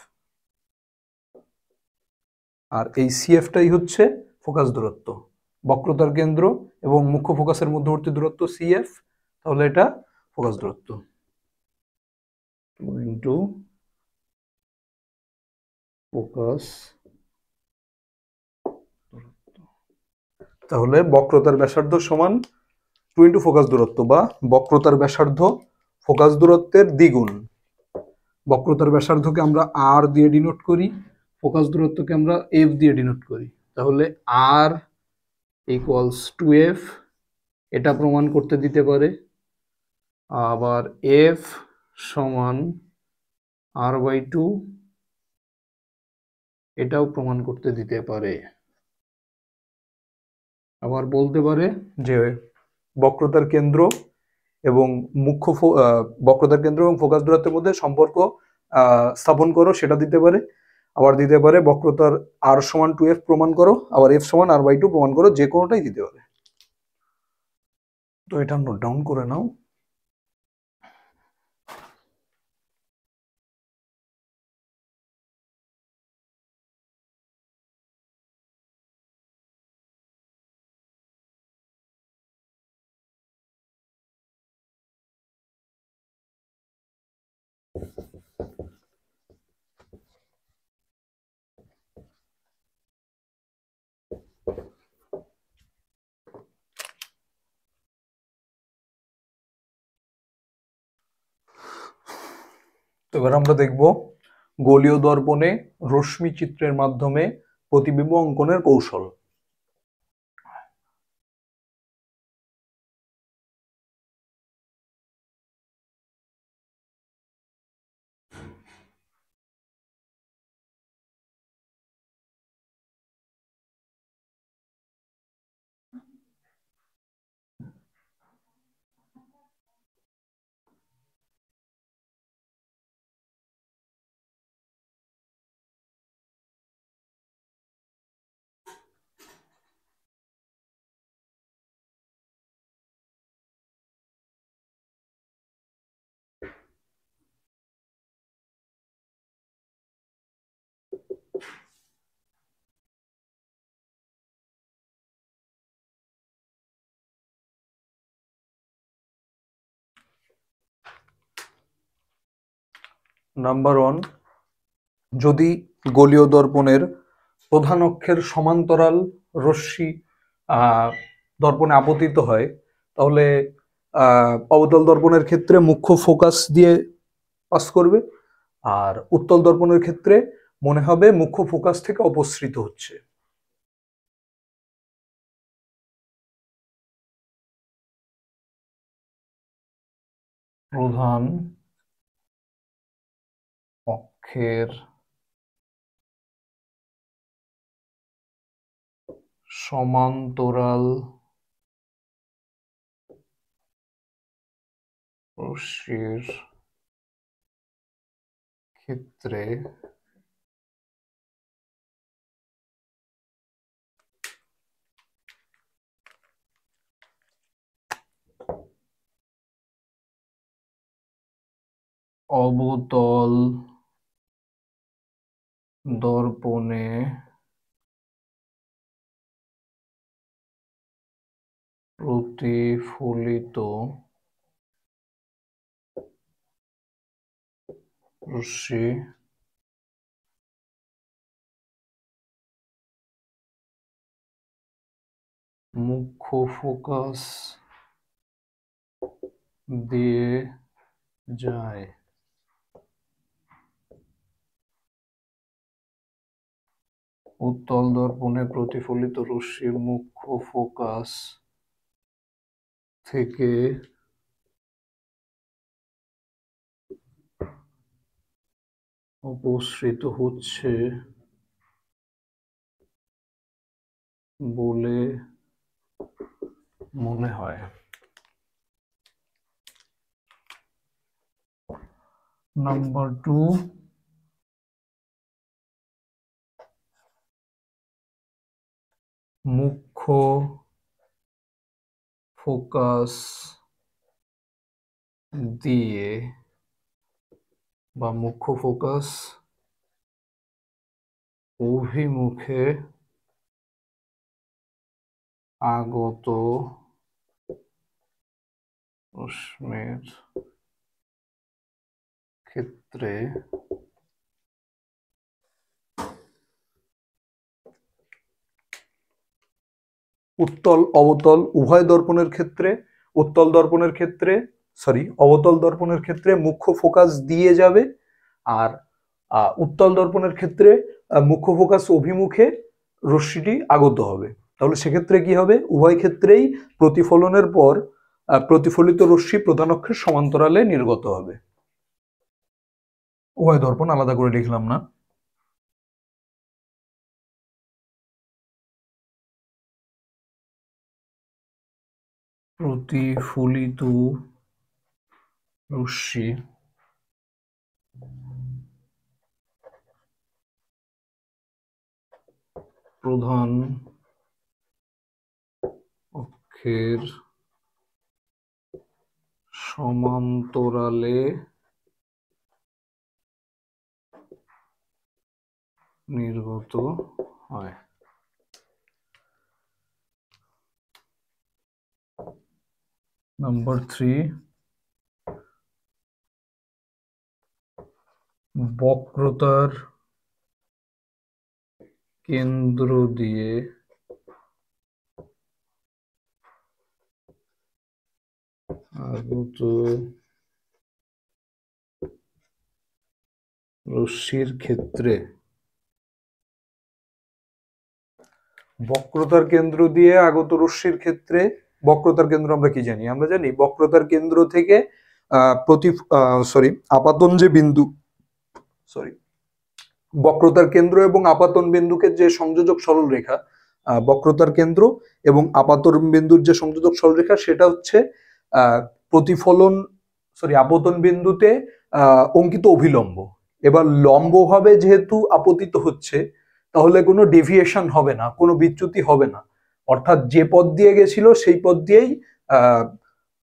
আর এই CF-টাই হচ্ছে ফোকাস দূরত্ব, বক্রতার কেন্দ্র এবং মুখ্য ফোকাসের মধ্যবর্তী দূরত্ব CF, তাহলে এটা ফোকাস দূরত্ব 2 ইন্টু ফোকাস দূরত্ব। তাহলে বক্রতার ব্যাসার্ধ সমান 2 ইন্টু ফোকাস দূরত্ব, বা বক্রতার ব্যাসার্ধ ফোকাস দূরত্বের দ্বিগুণ। বক্রতার ব্যাসার্ধকে আমরা R দিয়ে ডিনোট করি, ফোকাস দূরত্বকে আমরা F দিয়ে ডিনোট করি। তাহলে R ইকুয়ালস 2F, এটা প্রমাণ করতে দিতে পারে। আবার F সমান R/2, এটাও প্রমাণ করতে দিতে পারে। আবার বলতে পারে যে বক্রতার কেন্দ্র এবং বক্রতার কেন্দ্র এবং ফোকাস দূরত্বের মধ্যে সম্পর্ক স্থাপন করো, সেটা দিতে পারে। আবার দিতে পারে বক্রতার R সমান 2F প্রমাণ করো, আবার F সমান R/2 প্রমাণ করো, যে কোনোটাই দিতে পারে। তো এটা নোট ডাউন করে নাও। তো এবার আমরা দেখব গোলীয় দর্পণে রশ্মি চিত্রের মাধ্যমে প্রতিবিম্ব অঙ্কনের কৌশল। নাম্বার 1, যদি গোলীয় দর্পণের প্রধান অক্ষের সমান্তরাল রশ্মি দর্পণে আপতিত হয়, তাহলে অবতল দর্পণের ক্ষেত্রে মুখ্য ফোকাস দিয়ে পাস করবে, আর উত্তল দর্পণের ক্ষেত্রে মনে হবে মুখ্য ফোকাস থেকে অপসৃত হচ্ছে। প্রধান অক্ষের সমান্তরাল রশ্মির ক্ষেত্রে অবতল দর্পণে প্রতিফলিত রশ্মি মুখ্য ফোকাস দিয়ে যায়। উত্তল দর্পণে প্রতিফলিত রশ্মি মুখ্য ফোকাস থেকে অপসৃত হচ্ছে বলে মনে হয়। নাম্বার 2, মুখ্য ফোকাস দিয়ে বা মুখ্য ফোকাস অভিমুখে আগত রশ্মির ক্ষেত্রে উত্তল অবতল উভয় দর্পণের ক্ষেত্রে অবতল দর্পণের ক্ষেত্রে মুখ্য ফোকাস দিয়ে যাবে, আর উত্তল দর্পণের ক্ষেত্রে মুখ্য ফোকাস অভিমুখে রশ্মিটি আগত হবে। তাহলে সেক্ষেত্রে কি হবে? উভয় ক্ষেত্রেই প্রতিফলনের পর প্রতিফলিত রশ্মি প্রধান অক্ষের সমান্তরালে নির্গত হবে। উভয় দর্পণ আলাদা করে লিখলাম না। প্রতিফলিত রশ্মি প্রধান অক্ষের সমান্তরালে নির্গত হয়। নাম্বার 3, বক্রতার কেন্দ্র দিয়ে আগত রশ্মির ক্ষেত্রে বক্রতার কেন্দ্র দিয়ে আগত রশ্মির ক্ষেত্রে বক্রতার কেন্দ্র আমরা কি জানি? আমরা জানি বক্রতার কেন্দ্র থেকে আপাতন যে বিন্দু বক্রতার কেন্দ্র এবং আপাতন বিন্দুকে যে সংযোজক সরলরেখা, বক্রতার কেন্দ্র এবং আপাতন বিন্দুর যে সংযোজক সরলরেখা সেটা হচ্ছে প্রতিফলন আপতন বিন্দুতে অঙ্কিত অভিলম্ব। এবার লম্বভাবে যেহেতু আপতিত হচ্ছে তাহলে কোনো ডেভিয়েশন হবে না, কোনো বিচ্যুতি হবে না, অর্থাৎ যে পথ দিয়ে গেছিল সেই পথ দিয়েই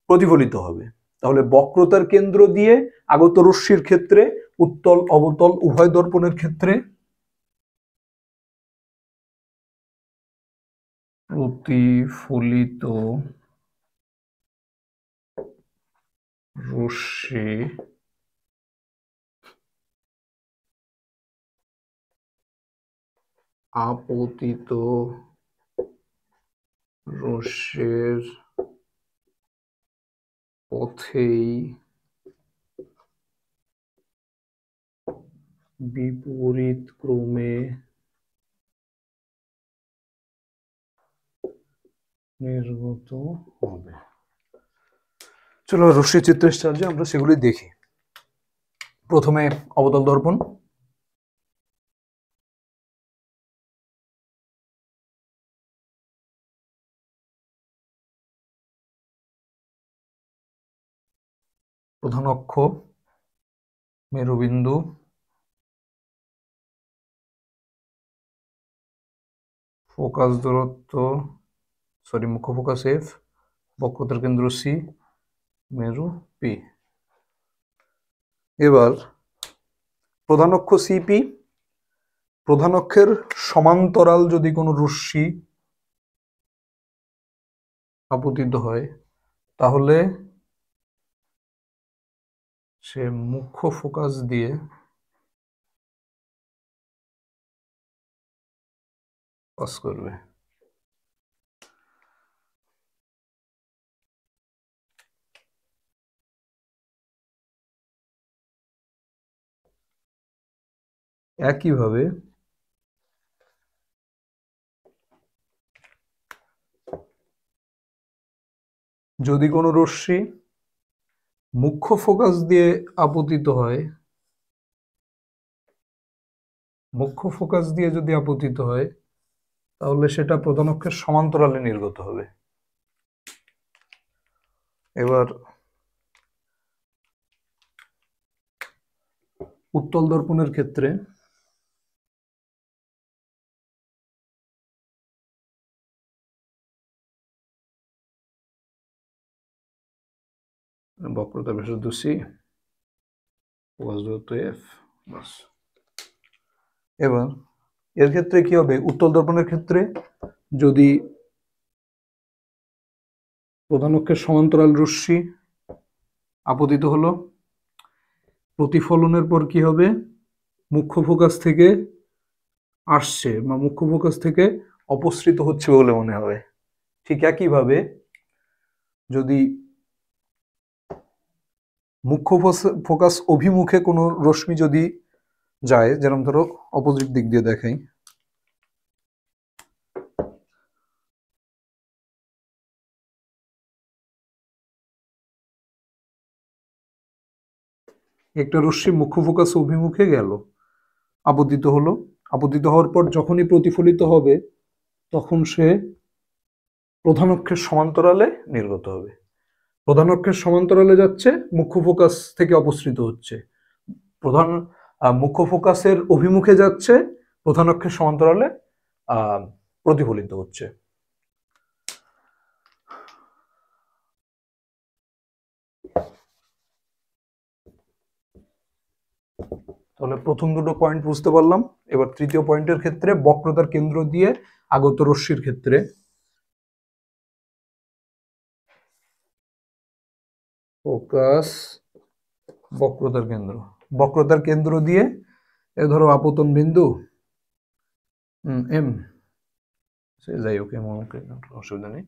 প্রতিফলিত হবে। তাহলে বক্রতার কেন্দ্র দিয়ে আগত রশ্মির ক্ষেত্রে উত্তল অবতল উভয় দর্পণের ক্ষেত্রে প্রতিফলিত রশ্মি আপতিত রশ্মির পথেই বিপরীত ক্রমে নির্গত হবে। চলো রশ্মি চিত্রের সাহায্যে আমরা সেগুলি দেখি। প্রথমে অবতল দর্পণ। প্রধান অক্ষ মেরুবিন্দু, ফোকাস দূরত্ব মুখ্য ফোকাস এফ, বক্রতার কেন্দ্র সি, মেরু পি। এবার প্রধান অক্ষ সিপি, প্রধান অক্ষের সমান্তরাল যদি কোনো রশ্মি আপতিত হয় তাহলে সে মুখ্য ফোকাস দিয়ে পাস করবে। একইভাবে যদি কোনো রশ্মি মুখ্য ফোকাস দিয়ে আপতিত হয়, মুখ্য ফোকাস দিয়ে যদি আপতিত হয় তাহলে সেটা প্রধান অক্ষের সমান্তরালে নির্গত হবে। এবার উত্তল দর্পণের ক্ষেত্রে বক্রতা ব্যাসার্ধ সি, ফোকাস দূরত্ব এফ। এবার এর ক্ষেত্রে কি হবে? উত্তল দর্পণের ক্ষেত্রে যদি প্রধান অক্ষের সমান্তরাল রশ্মি আপতিত হলো, প্রতিফলনের পর কি হবে? মুখ্য ফোকাস থেকে আসছে বা মুখ্য ফোকাস থেকে অপসৃত হচ্ছে বলে মনে হবে। ঠিক একইভাবে যদি মুখ্য ফোকাস অভিমুখে কোনো রশ্মি যদি যায়, যেরকম ধরো অপোজিট দিক দিয়ে দেখাই, একটা রশ্মি মুখ্য ফোকাস অভিমুখে গেল, আপতিত হলো, আপতিত হওয়ার পর যখনই প্রতিফলিত হবে তখন সে প্রধান অক্ষের সমান্তরালে নির্গত হবে। প্রধান অক্ষের সমান্তরালে যাচ্ছে, মুখ্য ফোকাস থেকে অপসৃত হচ্ছে। প্রধান মুখ্য ফোকাসের অভিমুখে যাচ্ছে, প্রধান অক্ষের সমান্তরালে প্রতিফলিত হচ্ছে। তাহলে প্রথম দুটো পয়েন্ট বুঝতে পারলাম। এবার তৃতীয় পয়েন্টের ক্ষেত্রে বক্রতার কেন্দ্র দিয়ে আগত রশ্মির ক্ষেত্রে ফোকাস বক্রতার কেন্দ্র বক্রতার কেন্দ্র দিয়ে এ ধরো আপতন বিন্দু এম, সে যাই হোক এমন অসুবিধা নেই।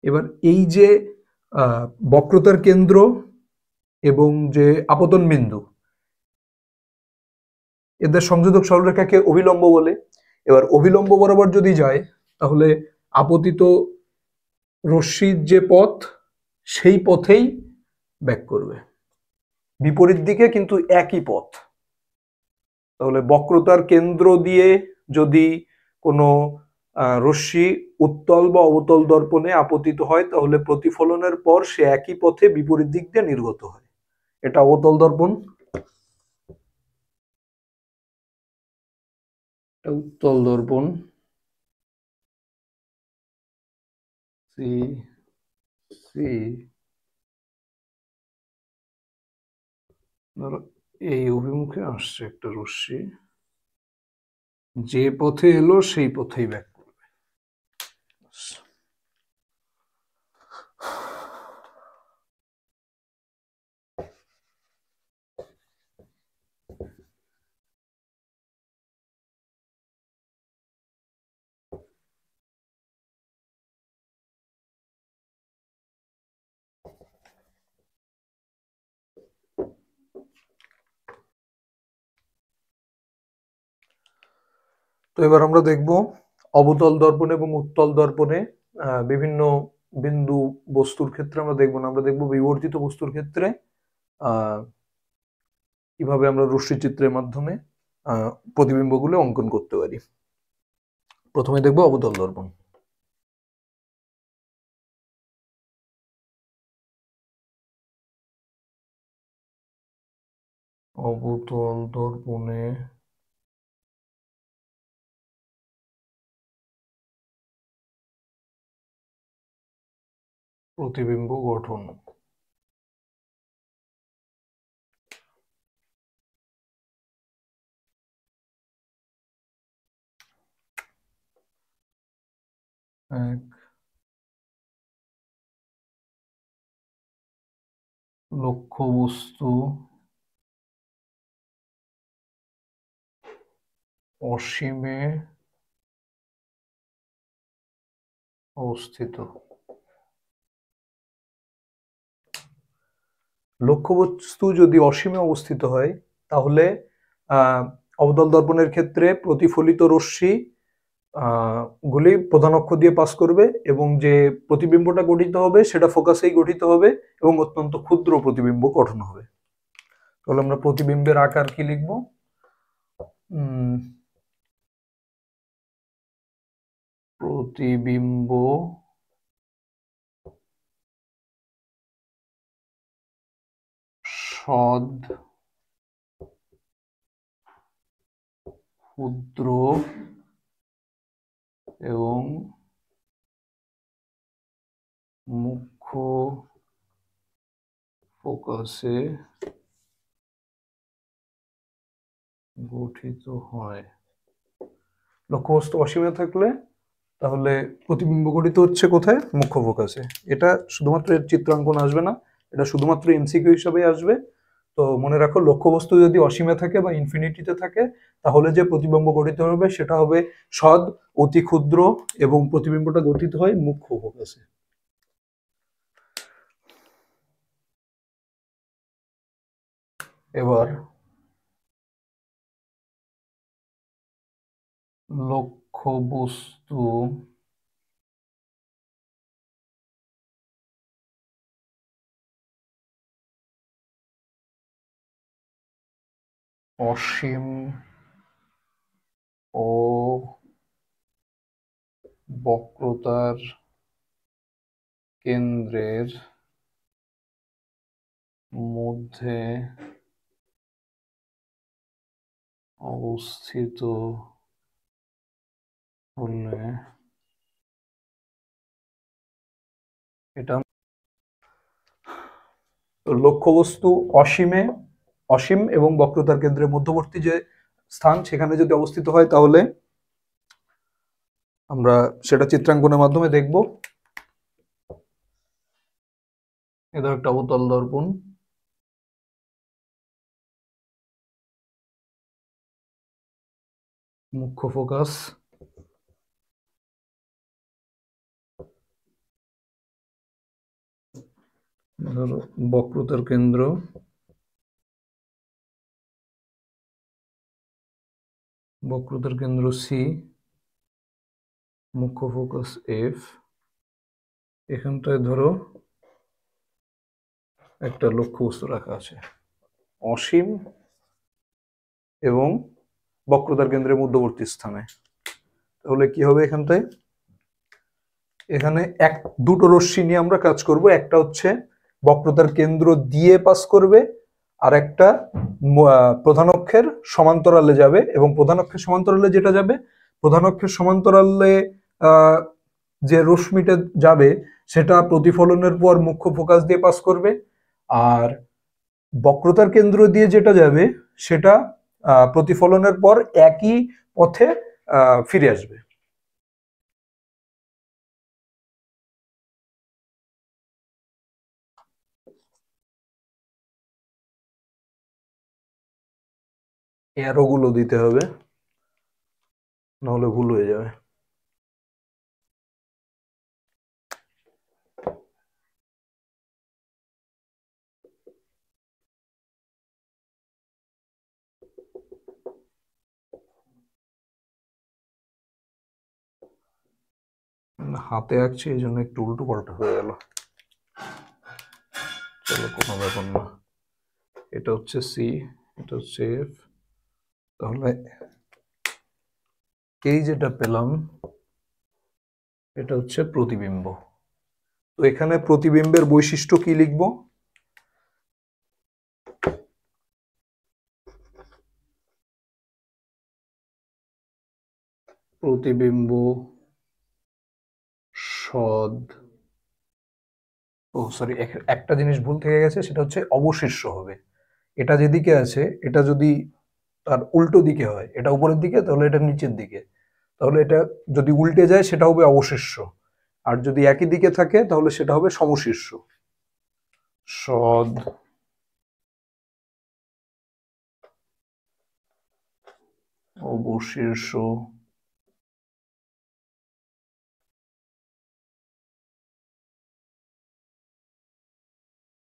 এবার এই যে বক্রতার কেন্দ্র এবং যে আপতন বিন্দু, এদের সংযোজক সরলরেখাকে অভিলম্ব বলে। এবার অভিলম্ব বরাবর যদি যায় তাহলে আপতিত রশ্মির যে পথ সেই পথেই ব্যাক করবে, বিপরীত দিকে কিন্তু একই পথ। তাহলে বক্রতার কেন্দ্র দিয়ে যদি কোনো রশ্মি উত্তল বা অবতল দর্পণে আপতিত হয় তাহলে প্রতিফলনের পর সে একই পথে বিপরীত দিক দিয়ে নির্গত হয়। এটা অবতল দর্পণ, উত্তল দর্পণ সি সি। ধরো এই অভিমুখে আসছে একটা রশ্মি, যে পথে এলো সেই পথেই ব্যাক করবে। তো এবার আমরা দেখব অবতল দর্পণ এবং উত্তল দর্পণে বিভিন্ন বিন্দু বস্তুর ক্ষেত্রে আমরা দেখব না, আমরা দেখব বিবর্তিত বস্তুর ক্ষেত্রে কিভাবে আমরা রশ্মি চিত্রের মাধ্যমে প্রতিবিম্বগুলো অঙ্কন করতে পারি। প্রথমে দেখব অবতল দর্পণ। অবতল দর্পণে প্রতিবিম্ব গঠন। এক লক্ষ্যবস্তু অসীমে অবস্থিত। লক্ষ্যবস্তু যদি অসীমে অবস্থিত হয় তাহলে অবতল দর্পণের ক্ষেত্রে প্রতিফলিত রশ্মি গুলি প্রধান অক্ষ দিয়ে পাস করবে এবং যে প্রতিবিম্বটা গঠিত হবে সেটা ফোকাসেই গঠিত হবে এবং অত্যন্ত ক্ষুদ্র প্রতিবিম্ব গঠন হবে। তাহলে আমরা প্রতিবিম্বের আকার কি লিখব? প্রতিবিম্ব সদ ক্ষুদ্র এবং মুখ্য ফোকাসে গঠিত হয়। লক্ষ্যবস্তু অসীমে থাকলে তাহলে প্রতিবিম্ব গঠিত হচ্ছে কোথায়? মুখ্য ফোকাসে। এটা শুধুমাত্র এর চিত্রাঙ্কন আসবে না, এটা শুধুমাত্র এমসিকিউ হিসাবে আসবে। তো মনে রাখো, লক্ষ্যবস্তু যদি অসীমে থাকে বা ইনফিনিটিতে থাকে তাহলে যে প্রতিবিম্ব গঠিত হবে সেটা হবে সদ, অতি ক্ষুদ্র এবং প্রতিবিম্বটা গঠিত হয় মুখ্য ফোকাসে। এবার লক্ষ্যবস্তু অসীম ও বক্রতার কেন্দ্রের মধ্যে অবস্থিত হলে এটা লক্ষ্যবস্তু অসীম এবং বক্রতার কেন্দ্রের মধ্যবর্তী যে স্থান সেখানে যদি অবস্থিত হয় তাহলে আমরা সেটা চিত্রাঙ্কনের মাধ্যমে দেখব। এটা একটা অবতল দর্পণ। মুখ্য ফোকাস, ধরো বক্রতার কেন্দ্র, বক্রতার কেন্দ্র সি, মুখ্য ফোকাস এফ। এখানটায় ধরো একটা লক্ষ্যবস্তু রাখা আছে, অসীম এবং বক্রতার কেন্দ্রের মধ্যবর্তী স্থানে। তাহলে কি হবে এখানটায়? এখানে দুটো রশ্মি নিয়ে আমরা কাজ করব। একটা হচ্ছে বক্রতার কেন্দ্র দিয়ে পাস করবে, আর একটা প্রধান অক্ষের সমান্তরালে যাবে, এবং প্রধান অক্ষের সমান্তরালে যেটা যাবে, প্রধান অক্ষের সমান্তরালে যে রশ্মিটা যাবে সেটা প্রতিফলনের পর মুখ্য ফোকাস দিয়ে পাস করবে, আর বক্রতার কেন্দ্র দিয়ে যেটা যাবে সেটা প্রতিফলনের পর একই পথে ফিরে আসবে। অ্যারোগুলো দিতে হবে, নাহলে ভুল হয়ে যাবে। হাতে আঁকছি এই জন্য একটু উল্টো পাল্টা হয়ে গেল, চলো কোনো ব্যাপার না। এটা হচ্ছে সি, এটা হচ্ছে এফ। তাহলে এই যেটা পেলাম এটা হচ্ছে প্রতিবিম্ব। তো এখানে প্রতিবিম্বের বৈশিষ্ট্য কি লিখব? প্রতিবিম্ব সদ, ও সরি, একটা জিনিস ভুল থেকে গেছে, সেটা হচ্ছে অবশিষ্য হবে। এটা যেদিকে আছে এটা যদি তার উল্টো দিকে হয়, এটা উপরের দিকে, তাহলে এটা নিচের দিকে। তাহলে এটা যদি উল্টে যায় সেটা হবে অবশিষ্য, আর যদি একই দিকে থাকে তাহলে সেটা হবে সমশীর্ষ। সদ অবশীর্ষ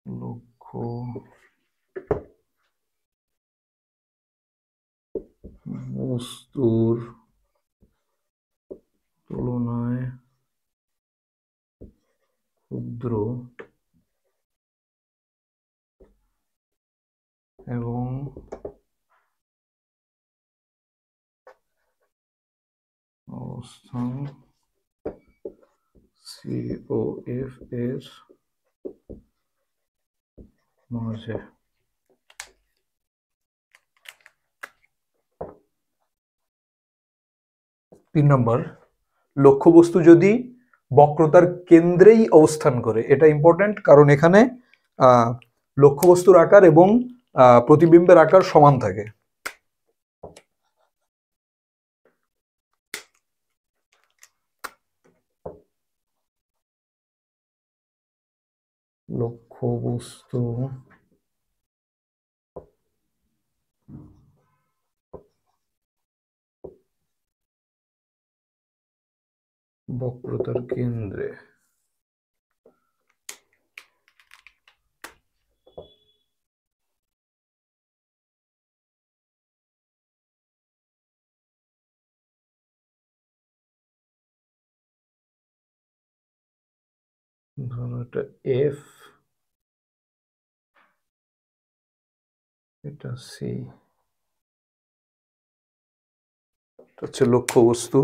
লক্ষ্য বস্তুর তুলনায় ক্ষুদ্র এবং অবস্থান COF এর মাঝে। 3 নম্বর, লক্ষ্যবস্তু যদি বক্রতার কেন্দ্রেই অবস্থান করে, এটা ইম্পর্টেন্ট, কারণ এখানে লক্ষ্যবস্তুর আকার এবং প্রতিবিম্বের আকার সমান থাকে। লক্ষ্যবস্তু বক্রতার কেন্দ্রে ধরো এটা এফ, এটা সি, এটা হচ্ছে লক্ষ্যবস্তু।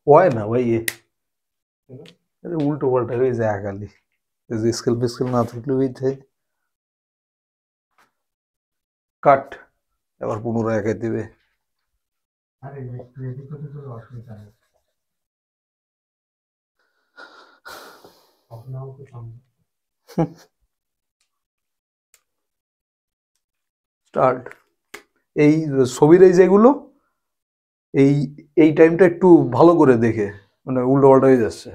হয় না ভাই, উল্টো পাল্টা হয়ে যায় আগালি, স্কেল ফিস্কেল না থাকলে ওই কাট, আবার পুনরায় একাই দিবে। স্টার্ট। এই ছবির এই যেগুলো, এই এই টাইমটা একটু ভালো করে দেখে, মানে উল্টো পাল্টা হয়ে যাচ্ছে।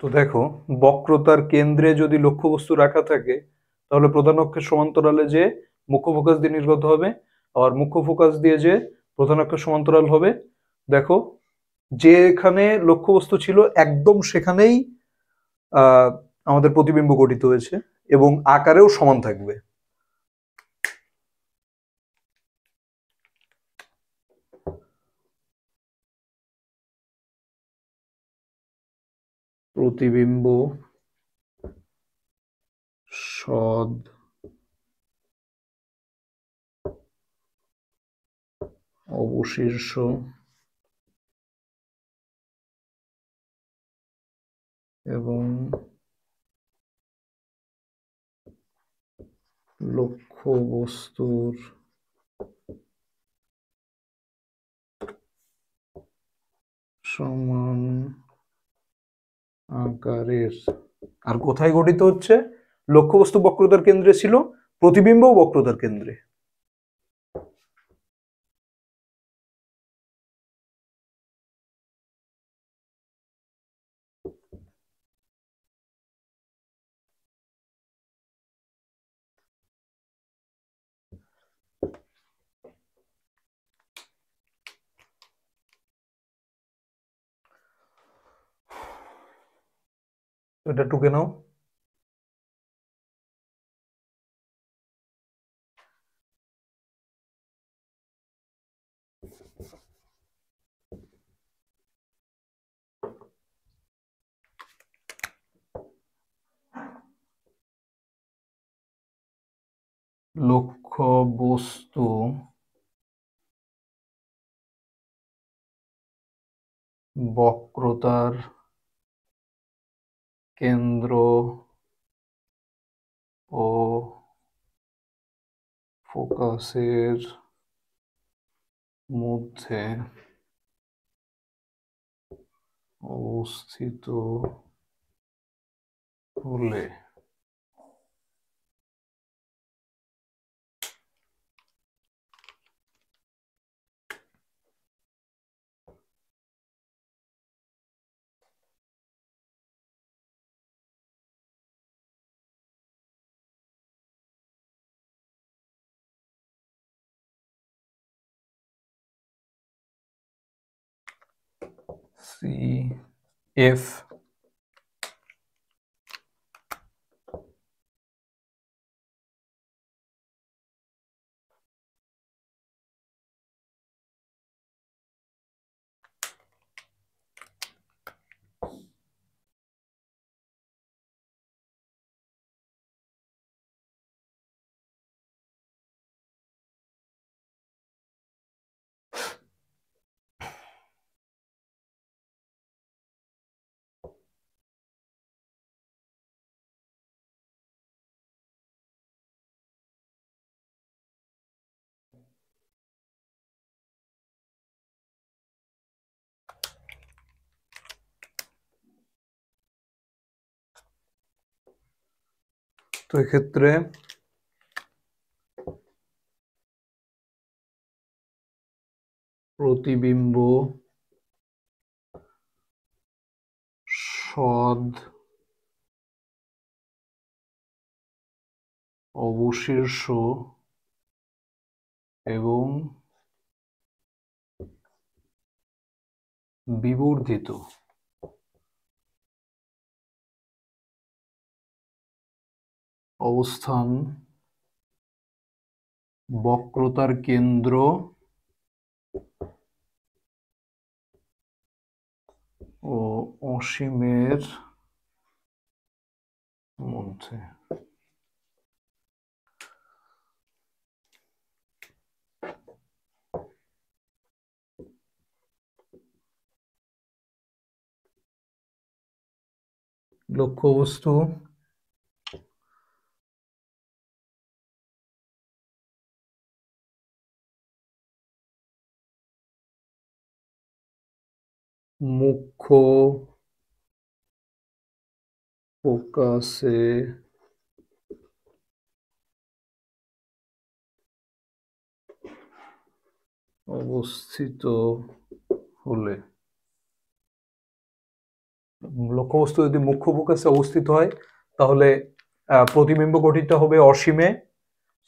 তো দেখো, বক্রতার কেন্দ্রে যদি লক্ষ্যবস্তু রাখা থাকে, তাহলে প্রধান অক্ষের সমান্তরালে যে মুখ্য ফোকাস দিয়ে নির্গত হবে, আর মুখ্য ফোকাস দিয়ে যে প্রধান অক্ষের সমান্তরাল হবে, দেখো যেখানে লক্ষ্যবস্তু ছিল একদম সেখানেই আহ আমাদের প্রতিবিম্ব গঠিত হয়েছে, এবং আকারেও সমান থাকবে। প্রতিবিম্ব সদ অবশীর্ষ এবং লক্ষ্যবস্তুর সমান আকারের। আর কোথায় গঠিত হচ্ছে? লক্ষ্যবস্তু বক্রতার কেন্দ্রে ছিল, প্রতিবিম্ব বক্রতার কেন্দ্রে। এটা টুকে নাও। লক্ষ্যবস্তু বক্রতার কেন্দ্র ও ফোকাসের মধ্যে অবস্থিত হলে CF তো এক্ষেত্রে প্রতিবিম্ব সদ অবশীর্ষ এবং বিবর্ধিত অবস্থান বক্রতার কেন্দ্র ও অসীমের মধ্যে। লক্ষ্যবস্তু মুখ্য ফোকাসে অবস্থিত হলে, লক্ষ্যবস্তু যদি মুখ্য ফোকাসে অবস্থিত হয় তাহলে প্রতিবিম্ব গঠিত হবে অসীমে,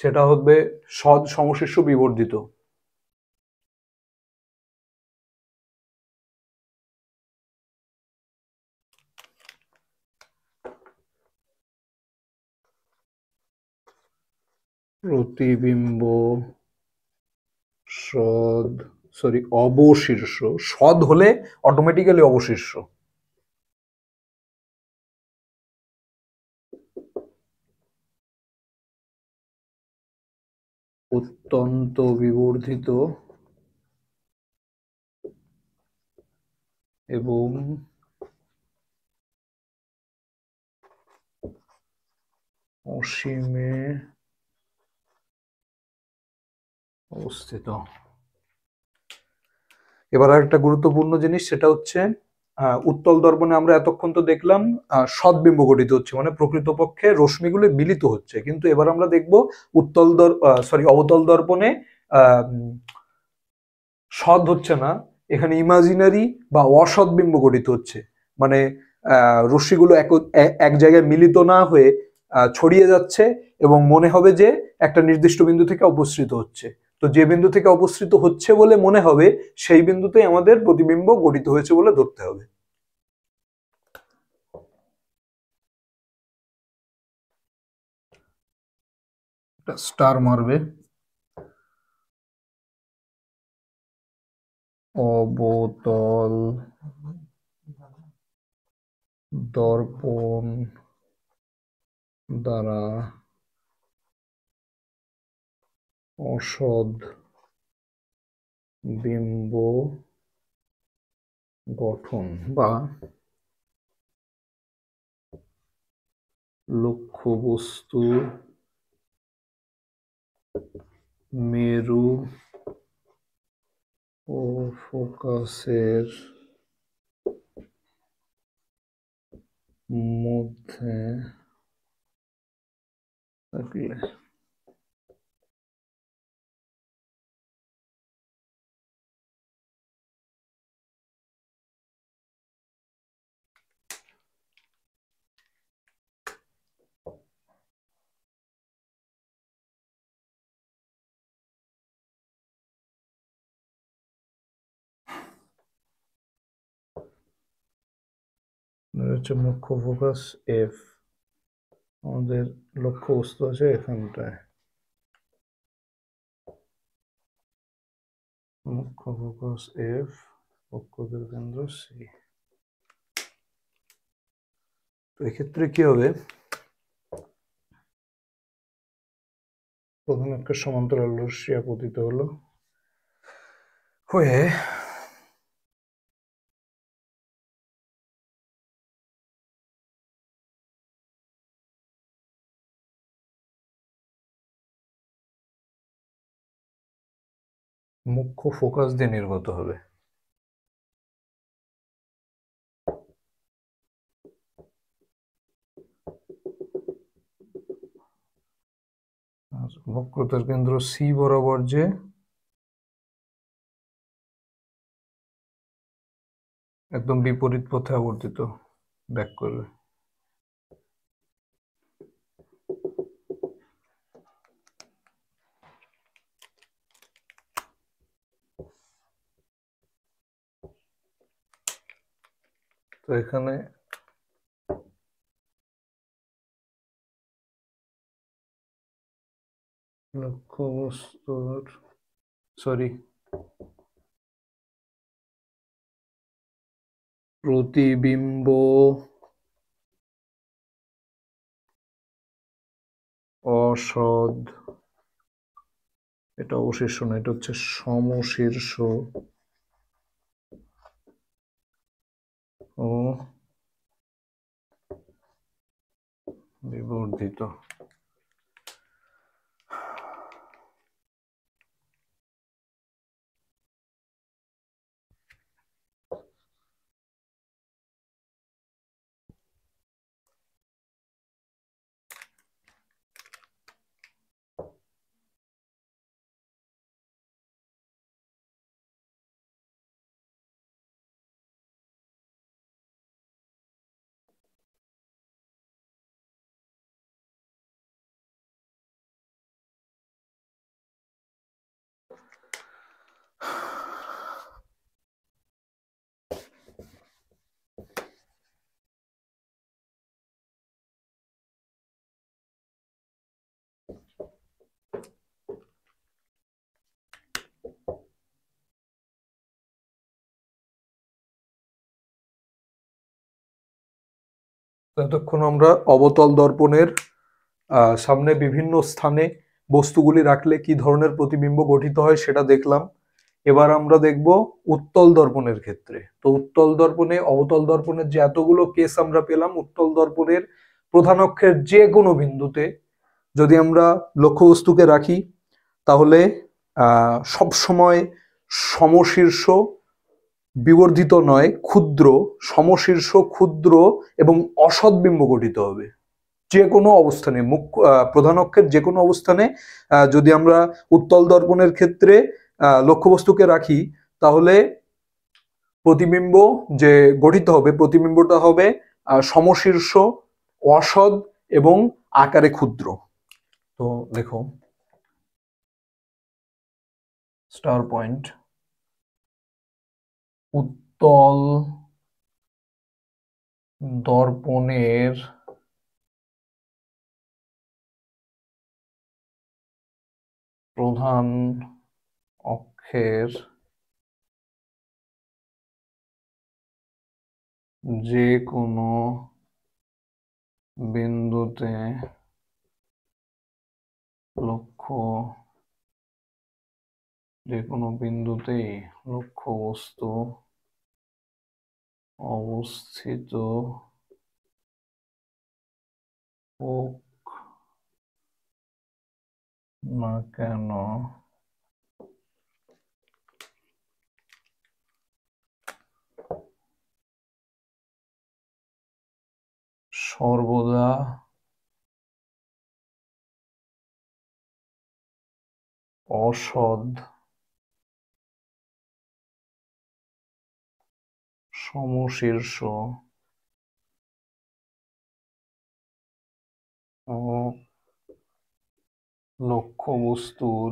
সেটা হবে সদ সমশীর্ষ বিবর্ধিত। প্রতিবিম্ব সদ অবশীর্ষ, সদ হলে অটোমেটিক্যালি অবশীর্ষ। অত্যন্ত বিবর্ধিত এবং অসীমে অবস্থিত। এবার আর একটা গুরুত্বপূর্ণ জিনিস, সেটা হচ্ছে উত্তল দর্পণে আমরা এতক্ষণ তো দেখলাম সদ্বিম্ব গঠিত হচ্ছে, মানে প্রকৃতপক্ষে রশ্মিগুলো মিলিত হচ্ছে, কিন্তু এবার আমরা দেখব অবতল দর্পণে সদ হচ্ছে না, এখানে ইমাজিনারি বা অসদ্বিম্ব গঠিত হচ্ছে, মানে রশ্মিগুলো এক জায়গায় মিলিত না হয়ে ছড়িয়ে যাচ্ছে এবং মনে হবে যে একটা নির্দিষ্ট বিন্দু থেকে অপসৃত হচ্ছে। তো যে বিন্দু থেকে অপসৃত হচ্ছে বলে মনে হবে সেই বিন্দুতেই আমাদের প্রতিবিম্ব গঠিত হয়েছে বলে ধরতে হবে। স্টার মারবে। অবতল দর্পণ দ্বারা অসদ বিম্ব গঠন বা লক্ষ্যবস্তু মেরু ও ফোকাসের মধ্যে থাকলে হচ্ছে মুখ্য ফোকাস এফ, আমাদের লক্ষ্যবস্তু আছে এখানটায়, মুখ্য ফোকাস এফ, বক্রতার কেন্দ্র সি। তো এক্ষেত্রে কি হবে, প্রথমে একটা সমান্তরাল রশ্মি আপতিত হলো, হয়ে মুখ্য ফোকাস দিয়ে নির্গত হবে। বক্রতার কেন্দ্র সি বরাবর যে একদম বিপরীত পথে আবর্তিত ব্যাক করবে। তো এখানে লক্ষ্যবস্তুর প্রতিবিম্ব অসদ, এটা অবশিষ্ট না, এটা হচ্ছে সমশীর্ষ ও বিবর্ধিত। এতক্ষণ আমরা অবতল দর্পণের সামনে বিভিন্ন স্থানে বস্তুগুলি রাখলে কি ধরনের প্রতিবিম্ব গঠিত হয় সেটা দেখলাম। এবার আমরা দেখব উত্তল দর্পণের ক্ষেত্রে। তো উত্তল দর্পণে অবতল দর্পণের যে এতগুলো কেস আমরা পেলাম, উত্তল দর্পণের প্রধান অক্ষের যে কোনো বিন্দুতে যদি আমরা লক্ষ্যবস্তুকে রাখি তাহলে সব সময় সমশীর্ষ বিবর্ধিত নয়, ক্ষুদ্র, সমশীর্ষ, ক্ষুদ্র এবং অসৎ বিম্ব গঠিত হবে যে কোনো অবস্থানে। প্রধান অক্ষের যে কোনো অবস্থানে যদি আমরা উত্তল দর্পণের ক্ষেত্রে লক্ষ্যবস্তুকে রাখি তাহলে প্রতিবিম্ব যে গঠিত হবে, প্রতিবিম্বটা হবে সমশীর্ষ, অসৎ এবং আকারে ক্ষুদ্র। তো দেখো স্টার পয়েন্ট, উত্তল দর্পণের প্রধান অক্ষের যে কোনো বিন্দুতে লক্ষ্যবস্তু অবস্থিত হোক না কেন সর্বদা অসৎ, সমশীর্ষ ও লক্ষ্যবস্তুর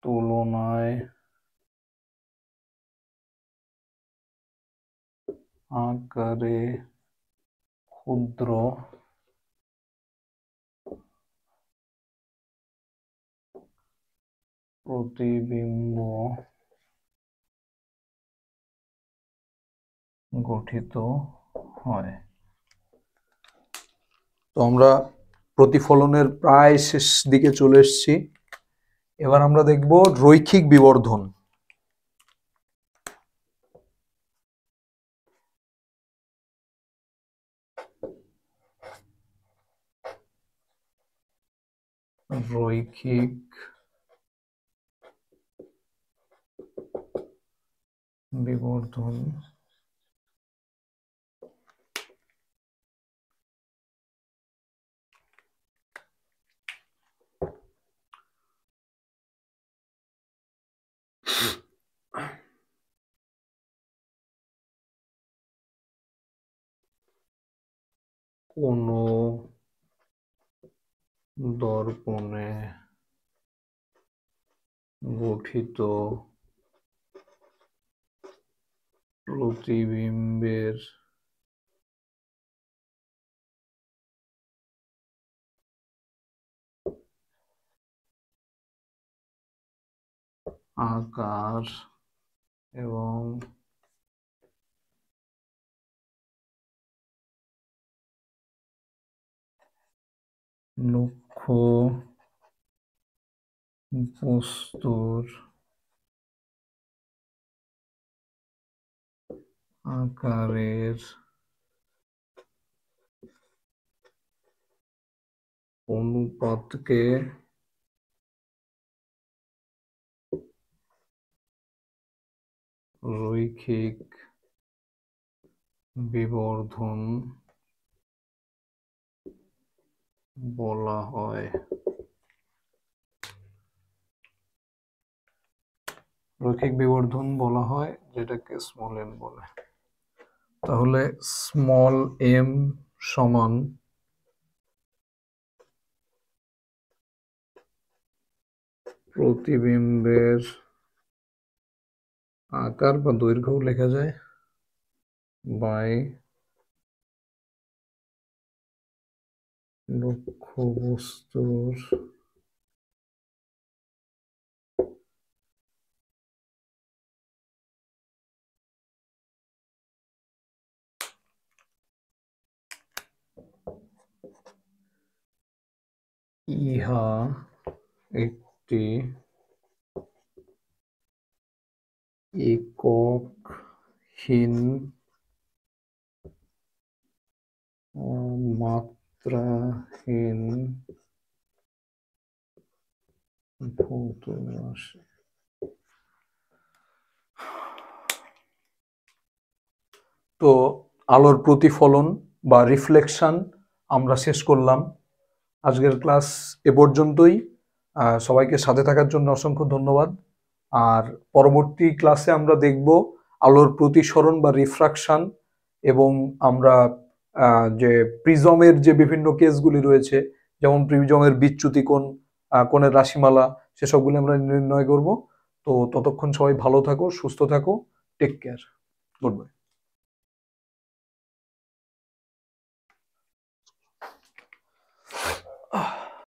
তুলনায় আকারে ক্ষুদ্র প্রতিবিম্ব গঠিত হয়। তো আমরা প্রতিফলনের প্রায় শেষ দিকে চলে এসেছি। এবার আমরা দেখব রৈখিক বিবর্ধন। রৈখিক বিবর্ধন কোনো দর্পণে গঠিত প্রতিবিম্বের আকার এবং লক্ষ্য বস্তুর আকারের অনুপাতকে রৈখিক বিবর্ধন বলা হয়। রৈখিক বিবর্ধন বলা হয়, যেটাকে স্মল এম বলে। তাহলে স্মল এম সমান প্রতিবিম্বের আকার বা দৈর্ঘ্য লেখা যায় বাই লক্ষ্যবস্তুর ইহা একটি এককহীন মাত্রাহীন ভৌত রাশি। তো আলোর প্রতিফলন বা রিফ্লেকশন আমরা শেষ করলাম। আজকের ক্লাস এ পর্যন্তই। সবাইকে সাথে থাকার জন্য অসংখ্য ধন্যবাদ। আর পরবর্তী ক্লাসে আমরা দেখব আলোর প্রতিসরণ বা রিফ্রাকশন, এবং আমরা যে প্রিজমের যে বিভিন্ন কেসগুলি রয়েছে, যেমন প্রিজমের বিচ্যুতি কোণ, কোণের রাশিমালা, সেসবগুলি আমরা নির্ণয় করব। তো ততক্ষণ সবাই ভালো থাকো, সুস্থ থাকো, টেক কেয়ার, গুড বাই।